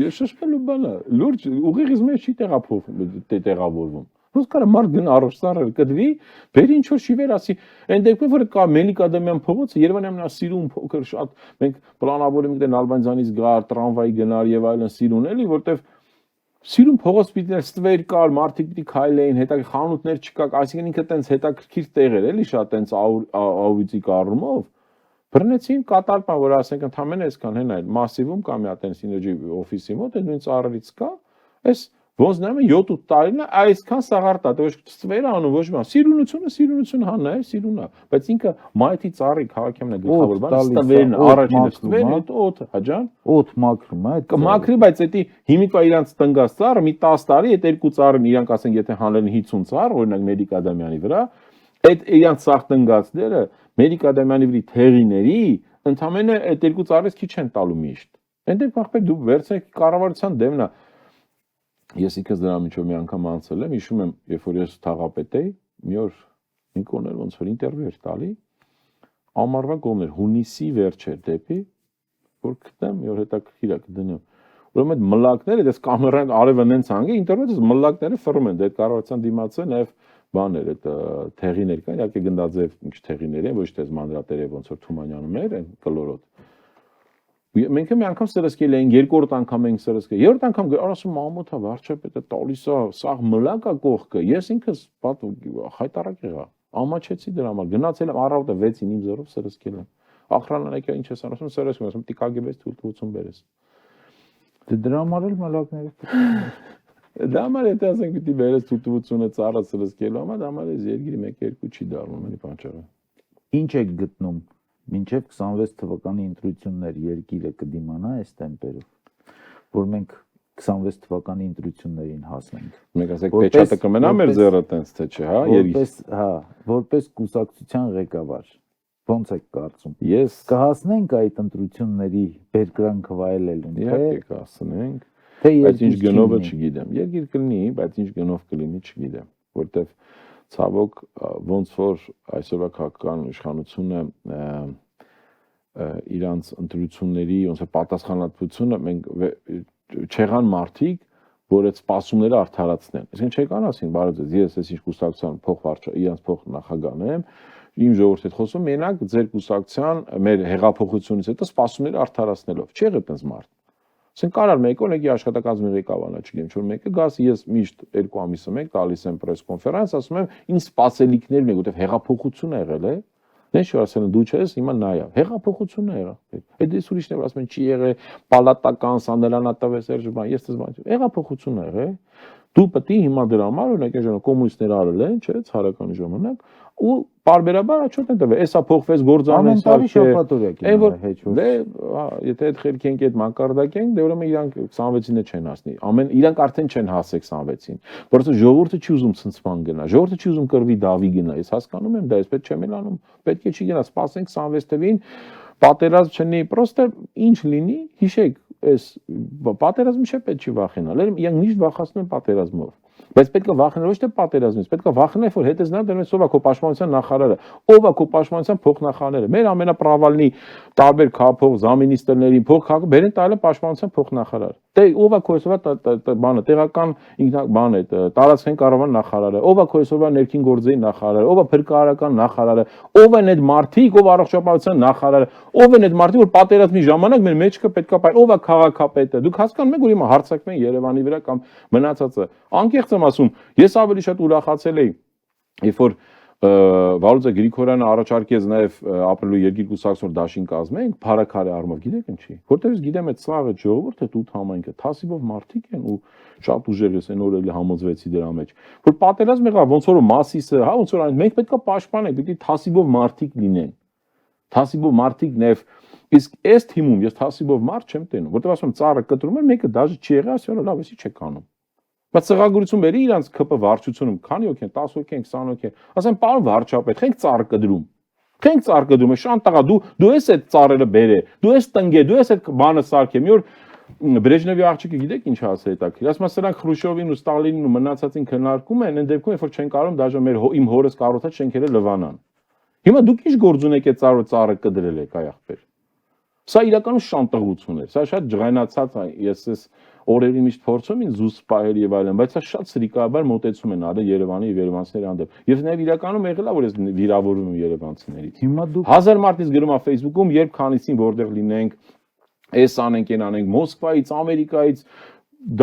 ես շշմելու բան է։ Լուրջ ուղիղ մեզ չի տեղավորվում։ Ոնց կարա մարդ գնա առողջ ծառը կդրի, բերի ինչ որ շիվեր ասի։ Այն դեպքում որ կա Մելիք Ադամյան փողոցը, Երևանի ամենասիրուն փոքր շատ մենք պլանավորում ենք դեն Ալբանիայից գար, տրամվայի գնար եւ այլն սիրուն էլի, որտեվ սիրուն փողոց պիտի ստվեր կար, մարդիկ պիտի քայլեին, հետա խանութներ չկա, այսինքն ինքը տենց հետաքրքիր տեղ էր էլի շատ տենց աուրիցիկ առումով։ Բռնեցին կատարպան, որ ասենք ընդամենը այսքան հեն այլ մասիվում կա մի հատ տենց Synergy օֆիսի մոտ, այդ նույն ծառերից կա, այս ոնց նայում 7-8 տարին է այսքան սաղարտա, ոչ ստվեր անում, ոչ բան, սիրունությունը հանա է, սիրունա, բայց ինքը մայթի ծառի քաղաքի ամենագլխավոր բանը ստվերն է, առաջինը ստվերն, հետո օդը, հա ջան, օդ մաքրում է, կմաքրի, բայց էդի հիմիկվա իրանց տնգած ծառը մի 10 տարի, այդ երկու ծառին իրանք ասենք եթե հանել են 50 ծառ, օրինակ Մելիք Ադամյանի վրա, այդ իրանց սաղ տնգածները Մելիք Ադամյանի վրի թեղիների ընդամենը այդ երկու ծառից քիչ են տալու միշտ։ Այնտեղ ախպեր դու վերցեք կառավարության դեմն է։ Ես ինքս դրա միջով մի անգամ անցել եմ, հիշում եմ, երբ որ ես թաղապետ էի, մի օր Նիկոներ ոնց որ ինտերվյու էր տալի, ամառվա կողմներ, հունիսի վերջ էր դեպի, որ գտնեմ, մի օր հետաքրքիր է կդնեմ։ Ուրեմն այդ մլակները, դες կամերան արևը նենց հանգի, ինտերվյուից մլակները ֆռում են, դե կառավարության դիմաց է նաև բաներ, այդ թեղիներ կան, իհարկե գնդաձև ինչ թեղիներ են, ոչ թե մանրատերև ոնց որ Թումանյանում էր, այն կլորոտ։ Մենք մի անգամ սրսկել ենք, երկրորդ անգամ ենք սրսկել։ Երրորդ անգամ ասում մամոթա վարչապետը տալիս է, սաղ մլակա կողքը։ Ես ինքս խայտարակ եղա։ Ամաչեցի դրա համար։ Գնացել եմ առավոտը 6-ին իմ զորով սրսկել եմ։ Ախրանանեկա ինչ ես ասում, սրսկում, ասում տիկագեբես թույլտվություն բերես։ Դե դրա համար էլ մլակները։ Դա համար եթե ասենք պիտի բերես թույլտվությունը ծառը սրսկելու համար, դա համար էս երկրի 1-2 չի դառնում, էլի բանջարը։ Ինչ եք գտնում մինչև 26 թվականի ընտրություններ երկիրը կդիմանա այս տեմպերով, որ մենք 26 թվականի ընտրություններին հասնենք։ Մենք ասենք պեչատը կմնա մեր ձեռը տենց թե չէ, հա, որպես կուսակցության ղեկավար, ոնց եք կարծում։ Ես կհասնենք այդ ընտրությունների բերկրանքը վայելելուն, իհարկե կհասնենք, բայց ինչ գնովը չգիտեմ։ Երկիր կլինի, բայց ինչ գնով կլինի չգիտեմ, որտեվ ցավոք ոնց որ այսօրվա քաղաքական իշխանությունը իրանց ընտրությունների ոնց է պատասխանատվությունը մենք չեղան մարդիկ, որ այդ սպասումները արդարացնեն։ Այսինքն չեկան ասին, բարև ձեզ, ես այս ինչ կուսակցության իրանց փոխ նախագահն եմ, իմ ժողովուրդի հետ խոսում, մենակ ձեր կուսակցության մեր հեղափոխությունից հետո սպասումները արդարացնելով։ Չի եղել այդպես մարդ։ Ասեն կարար մեկ օրեկի աշխատակազմի ղեկավարն է, չգիտեմ, որ մեկը գաս, ես միշտ 2 ամիսը մեկ տալիս եմ պրես կոնֆերանս, ասում եմ, ինձ սպասելիքներն եք, որտեղ հեղափոխություն ա եղել է։ Դες որ ասեն դու չես, հիմա նայա։ Հեղափոխությունն է եղել։ Այդ դες ուրիշներ ասում են չի եղել, պալատական, սանդելանատավե Սերժ բան, ես դες բան։ Հեղափոխությունն ա եղել։ Դու պետք է հիմա դրա համար օրինակ այն ժամանակ կոմունիստները արել են, չէ՞, ցարականի ժամանակ, ու բարբերաբար աչոտ են տվել, էսա փոխվեց գործանեն սարքի շաբաթօրյակ է հեչ որ։ Դե, եթե այդ խելքի ենք, այդ մանկարդակ ենք, դե ուրեմն իրանք 26-ին չեն հասնի։ Իրանք արդեն չեն հասել 26-ին։ Որովհետեւ ժողովուրդը չի ուզում ցնցման գնա, ժողովուրդը չի ուզում կռվի դավի գնա, ես հասկանում եմ դա, ես պետք չեմ ելանում, պետք է չի գնա, սպասենք 26 թվին, պատերազմ չնի, պրոստը ինչ լինի, հիշեք, այս պատերազմի չէ պետք չի վախենալ, իրանք միշտ վախացնում են պատերազմով։ Բայց պետք է վախենալ ոչ թե պատերազմից, պետք է վախենալ, որ հետս նա դեռ ով է քո պաշտպանության նախարարը, ով է քո պաշտպանության փոխնախարարը։ Մեր ամենապրավալնի տարբեր քափող զամինիստրների փոխ բերեն տալը պաշտպանության փոխնախարար։ Դե ով է քո այսօրվա բանը, տեղական բան է, տարածքային կառավարման նախարարը, ով է քո այսօրվա ներքին գործերի նախարարը, ով է փրկարարական նախարարը, ով են այդ մարդիկ, ով առողջապահության նախարարը, ով են այդ մարդիկ, որ պատերազմի ժամանակ մեր մեջքը պետքա բայ, ով է քաղաքապետը։ Դուք հասկանում եք, որ հիմա հարցակվում են Երևանի վրա կամ մնացածը։ Անկեղծ եմ ասում, ես ավելի շատ ուրախացել էի, երբ որ Վալուձա Գրիգորյանը առաջարկեց նաև ապրելու երկիր կուսակցություն դաշին կազմենք, փարակարի առումով գիտեք ինչի, որտեղ ես գիտեմ այդ սաղը ժողովուրդը դուտ համայնքը թասիբով մարդիկ են ու շատ ուժեղ ես այն օրը համոզվեցի դրա մեջ, որ պատերազմ եղավ ոնց որ մասիսը, հա ոնց որ այն մենք պետք է պաշտպանենք, պիտի թասիբով մարդիկ լինեն, թասիբով մարդիկ նաև, իսկ այս թիմում ես թասիբով մարդ չեմ տենում, որտեղ ասում եմ ծառը կտրում են, մեկը դաժե չի եղել, ասել լավ, էսի չեք անում։ Բայց սղագրություն բերի իրանց ԿՊ վարչությունում, քանի հոգի են, 10 հոգի են, 20 հոգի են, ասեն պարոն վարչապետ, խենք ծառ կդրում։ Խենք ծառ կդրում, շանտաղա դու ես այդ ծառերը բերե, դու ես տնգե, դու ես այդ բանը սարքե։ Մի օր Բրեժնևի աղջիկը գիտեք ինչ ասել հետաքրքիր։ Ասում է սրանք Խրուշովին ու Ստալինին ու մնացածին քննարկում են, այն դեպքում երբ որ չեն կարող դաժե մեր իմ հորս կառուցած շենքերը լվանան։ Հիմա դուք ինչ գործ ունեք այդ ծառը կդրել եք այ ախպեր։ Սա իրականում շանտաղություն է, սա շատ ջղայնացած է, ես ես օրերին միշտ փորձում ինձ զուս սպահել եւ այլն, բայց սա շատ սրիկաբար մոտեցում են արել Երևանի եւ երևանցիների հանդեպ։ Եվ նաեւ իրականում եղել է, որ ես վիրավորում եմ երևանցիներից։ Հիմա դուք 1000 մարդից գրում է Facebook-ում, երբ քանիսին որտեղ լինենք, էս անենք, այն անենք, Մոսկվայից, Ամերիկայից,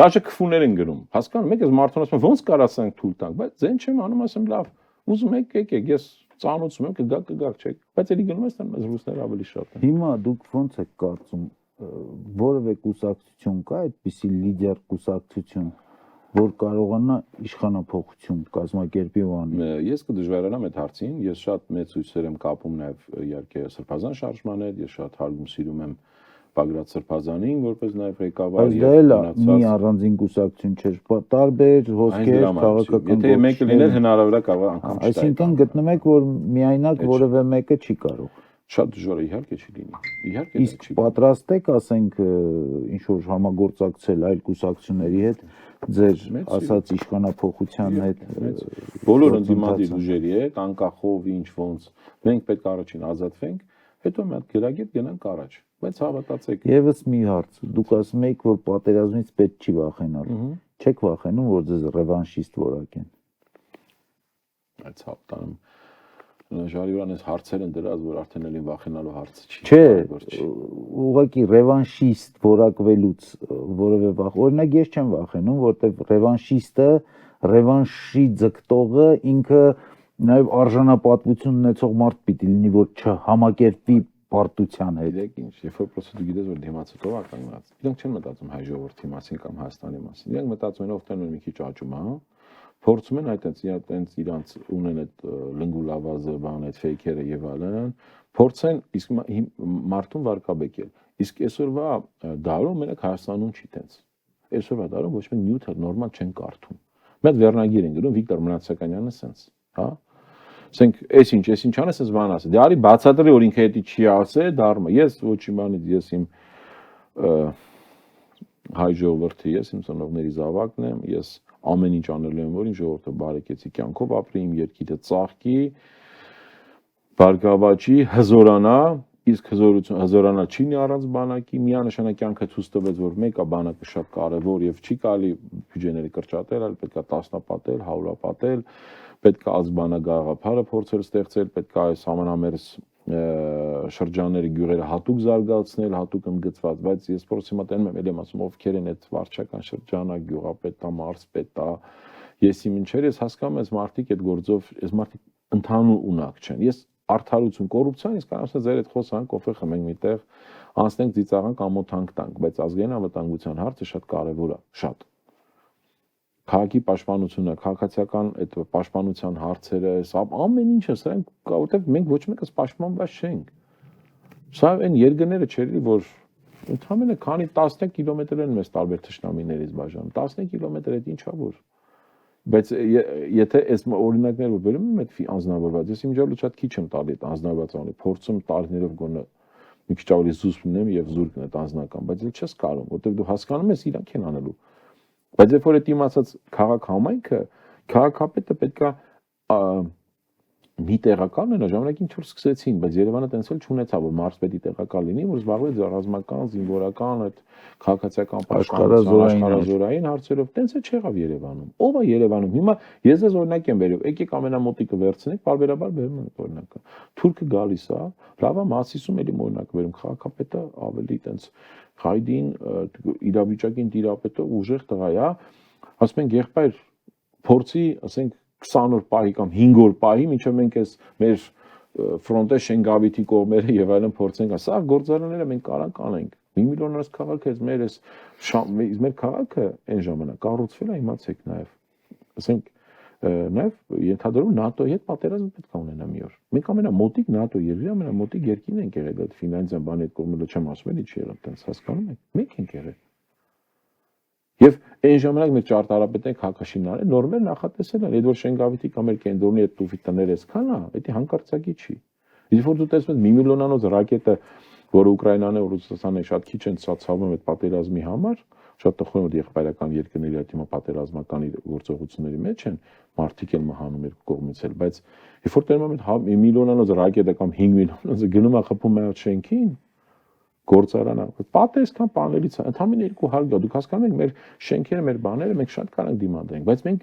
դաշը քֆուներ են գրում։ Հասկանում եք, ես մարդուն ասում եմ, ոնց կարասանք թույլ տանք, բայց ձեն չեմ անում, ասեմ լավ, ուզում եք, եկեք, ես ծանոթում եմ, կգաք, չէ։ Բայց էլի գնում ես, մեզ ռուսներ ավելի շատ են։ Հիմա դուք ոնց եք կարծում, որևէ կուսակցություն կա, այդպիսի լիդեր կուսակցություն, որ կարողանա իշխանափոխություն կազմակերպի ու անի։ Ես կդժվարանամ այդ հարցին, ես շատ մեծ հույսեր եմ կապում նաև իհարկե Սրբազան շարժման հետ, ես շատ հարգում սիրում եմ Բագրատ Սրբազանին, որպես նաև ղեկավար եւ մնացած մի առանձին կուսակցություն չէր, տարբեր հոսքեր, քաղաքական։ Եթե մեկը լիներ հնարավոր է կարող անգամ չտա։ Այսինքն գտնում եք, որ միայնակ որևէ մեկը չի կարող։ Շատ դժվար է, իհարկե չի լինի։ Իհարկե չի։ Իսկ պատրաստ եք, ասենք, ինչ որ համագործակցել այլ կուսակցությունների հետ, ձեր ասած իշխանափոխության հետ, բոլոր ընդդիմադիր ուժերի հետ, անկախով ինչ ոնց, մենք պետք է առաջին ազատվենք, հետո մի հատ գրագետ գնանք առաջ, բայց հավատացեք։ Եվս մի հարց, դուք ասում եք, որ պատերազմից պետք չի վախենալ։ Չեք վախենում, որ ձեզ ռևանշիստ որակեն։ Այդ հավատանում Ժարիվան այս հարցեր են դրած, որ արդեն էլի վախենալու հարցը չի։ Չէ, ուղղակի ռևանշիստ որակվելուց որևէ վախ։ Օրինակ ես չեմ վախենում, որտեղ ռևանշիստը, ռևանշի ձգտողը ինքը նաև արժանապատվություն ունեցող մարդ պիտի լինի, որ չհամակերպվի պարտության հետ։ Գիտեք ինչ, երբ որ պրոստը դու գիտես, որ դիմացը ով է կանգնած։ Իրանք չեն մտածում հայ ժողովրդի մասին կամ Հայաստանի մասին։ Իրանք մտածում են ով տեն մի քիչ աճում, հա։ Փորձում են այտենց իրանց ունեն այդ լնգուլավազը, բան, այդ ֆեյքերը եւ այլն, փորձեն իսկ մարդուն վարկաբեկել։ Իսկ այսօրվա դարում մենակ Հայաստանում չի տենց։ Այսօրվա դարում ոչ մեկ նյութը նորմալ չեն կարդում։ Մի հատ վերնագիր են գրում Վիկտոր Մնացականյանը սենց, հա։ Ասենք, այս ինչ անես, այս բան ասել։ Դե արի բացատրի, որ ինքը դա չի ասել, դառնա։ Ես ոչ իմանից, ես իմ հայ ժողովրդի, ես իմ ծնողների զավակն եմ, ես ամեն ինչ անել եմ, որ իմ ժողովուրդը բարեկեցի կյանքով ապրի, իմ երկիրը ծաղկի, բարգավաճի, հզորանա, իսկ հզորանալ չի առանց բանակի, միանշանակ կյանքը ցույց տվեց, որ մեկը բանակը շատ կարևոր եւ չի կարելի բյուջեները կրճատել, այլ պետք է տասնապատել, հարյուրապատել, պետք է ազգանագաղափարը փորձել ստեղծել, պետք է այս ամենամերձ շրջանների գյուղերը հատուկ զարգացնել, հատուկ ընդգծված, բայց ես փորձում եմ տենում եմ ելեմ ասում ովքեր են այդ վարչական շրջանը, գյուղապետա, մարզպետա, եսի մինչեր ես հասկանում եմ մարդիկ այդ գործով, այս մարդիկ ընդհանուր ունակ չեն։ Ես արդարություն, կոռուպցիան, իսկ ասած ձեր այդ խոսանք, կոֆե խմենք միտեղ, անցնենք ծիծաղանք, ամոթանք տանք, բայց ազգային անվտանգության հարցը շատ կարևոր է, շատ։ Քաղաքի պաշտպանությունը, քաղաքացիական այդ պաշտպանության հարցերը, ամեն ինչը, սրանք որովհետև մենք ոչ մեկս պաշտպանված չենք։ Սա այն երկրները չէ, որ ընդհանրապես քանի 13 կիլոմետր են մեզ տարբեր թշնամիներից բաժանում, 13 կիլոմետր այդ ինչա որ։ Բայց եթե այս օրինակները որ բերում եմ այդ անձնավորված, ես իմիջիալը շատ քիչ եմ տալի այդ անձնավորված անի, փորձում տարիներով գոնե մի քիչ ավելի զուսպ լինեմ եւ զուրկն այդ անձնական, բայց էլ չես կարող, որտեղ դու հասկանում ես իրանք են անելու։ Բայց երբ որ այդ իմացած քաղաք համայնքը, քաղաքապետը պետքա մի տեղական են, ժամանակին ինչ որ սկսեցին, բայց Երևանը տենց էլ չունեցավ, որ մարզպետի տեղական լինի, որ զբաղվեց ռազմական, զինվորական, այդ քաղաքացիական պաշտպանության, աշխարհազորային հարցերով, տենց էլ չեղավ Երևանում։ Ո՞վ է Երևանում։ Հիմա ես ձեզ օրինակ եմ բերում, եկեք ամենամոտիկը վերցնենք, բարբերաբար բերում եմ այդ օրինակը։ Թուրքը գալիս է, լավ է, Մասիսում էլի օրինակ բերում, քաղաքապետը ավելի տենց Խայդին իրավիճակին տիրապետող ուժեղ տղա է, ասում ենք եղբայր փորձի, ասենք 20 օր պահի կամ 5 օր պահի, մինչև մենք այս մեր ֆրոնտե Շենգավիթի կողմերը եւ այլն փորձենք, սա գործարանները մենք կարանք անենք։ 1 միլիոնից քաղաք է, մեր քաղաքը այն ժամանակ կառուցվել է, իմացեք նաեւ։ Ասենք նաեւ ենթադրում ՆԱՏՕ-ի հետ պատերազմ պետք է ունենա մի օր։ Մենք ամենամոտիկ ՆԱՏՕ երկրի ամենամոտիկ երկիրն ենք եղել, այդ Ֆինլանդիան բանի այդ կողմերը չեմ ասում, էլի չի եղել, տենց հասկանում եք։ Մենք ենք եղել։ Եվ այն ժամանակ մեր ճարտարապետները քաղաքաշինարը նորմալ նախատեսել են, այդ որ Շենգավիթի կամ մեր կենտրոնի այդ տուֆի տները այսքան է, դա հանկարծակի չի։ Իսկ որ դու տեսնում ես 1 միլիոնանոց ռակետը, որը Ուկրաինան ու Ռուսաստանը շատ քիչ են ցածրվում այդ պատերազմի համար, շատ տխուր է եղբայրական երկրների այդ հիմա պատերազմական գործողությունների մեջ են, մարդիկ են մահանում երկու կողմից էլ, բայց երբ որ տենում եմ այդ միլիոնանոց ռակետը կամ 5 միլիոնանոց գնում է խփում է շենքին, գործարանը, պատերազմական պանելից, ընդհանրապես 200, դուք հասկանում եք, մեր շենքերը, մեր բաները մենք շատ կարող ենք դիմադրենք, բայց մենք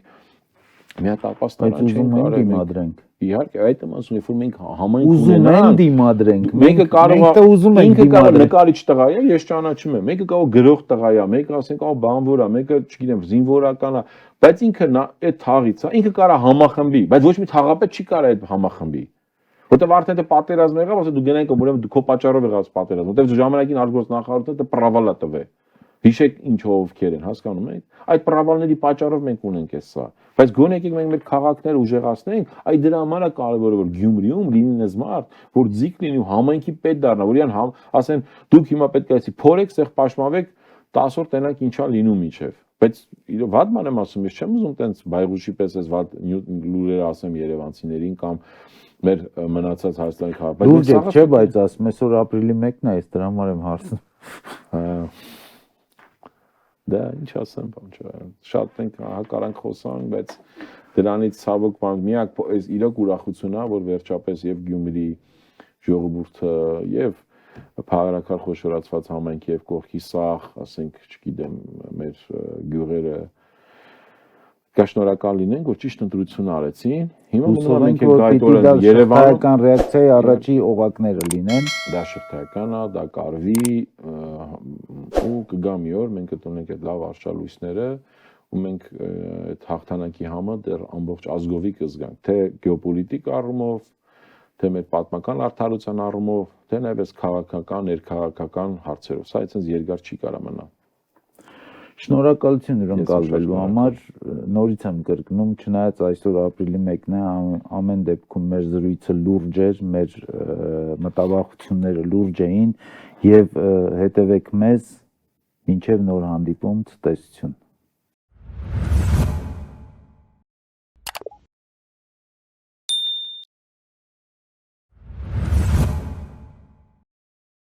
մի հատ ապաստան չենք կարող դիմադրենք։ Իհարկե, այդ եմ ասում, երբ որ մենք համայնք ուզում ենք դիմադրենք, մեկը կարող է ուզում ենք դիմադրենք, նկարիչ տղա է, ես ճանաչում եմ, մեկը կարող գրող տղա է, մեկը ասենք բանվոր է, մեկը, չգիտեմ, զինվորական է, բայց ինքը այդ թաղից է, ինքը կարող է համախմբի, բայց ոչ մի թաղապետ չի կարող այդ համախմբի։ Որտեւ արդեն դա պատերազմ եղավ, ասա դու գնանք ուրեմն դու քո պատճառով եղած պատերազմ, որտեւ ժամանակին արտգործ նախարարությունը դա պրավալա տվե։ Հիշեք ինչով ովքեր են, հասկանում եք։ Այդ պրավալների պատճառով մենք ունենք էսա։ Բայց գոնե եկեք մենք մեր քաղաքները ուժեղացնենք, այդ դրա համար է կարևորը որ Գյումրիում լինի այս մարդ, որ ձիգ լինի ու համայնքի պետ դառնա, որ իրան ասեն դուք հիմա պետք է ասի փորեք, սեղ պաշտպանվեք 10 օր տենակ ինչա լինում իջև։ Բայց վատ ման եմ ասում, ես չեմ ուզում տենց բայղուշի պես այս վատ լուրերը ասեմ երևանցիներին կամ մեր մնացած Հայաստանի քաղաք։ Լուրջ չէ, բայց ասում այսօր ապրիլի 1-ն է, ես դրա համար եմ հարցնում։ Դա ինչ ասեմ, բան չէ։ Շատ ենք հակարանք խոսանք, բայց դրանից ցավոք բան միակ այս իրոք ուրախությունն է, որ վերջապես եւ Գյումրի ժողովուրդը եւ փառաքար խոշորացված համայնքի եւ կողքի սաղ, ասենք, չգիտեմ, մեր գյուղերը Կաշնորհակալ լինենք, որ ճիշտ ընտրություն արեցին։ Հիմա գնում ենք այդ օրը Երևանում ռեակցիայի առաջի օղակները լինեն։ Դա շղթայական է, դա կարվի ու կգա մի օր մենք կտոնենք այդ լավ արշալույսները ու մենք այդ հաղթանակի համը դեռ ամբողջ ազգովի կզգանք, թե գեոպոլիտիկ առումով, թե մեր պատմական արդարության առումով, թե նաև այս քաղաքական, ներքաղաքական հարցերով։ Սա այդպես երկար չի կարող մնա։ Շնորհակալություն հյուրընկալվելու համար, նորից եմ կրկնում, չնայած այսօր ապրիլի 1-ն է, ամեն դեպքում մեր զրույցը լուրջ էր, մեր մտավախությունները լուրջ էին եւ հետևեք մեզ, մինչեւ նոր հանդիպում, ցտեսություն։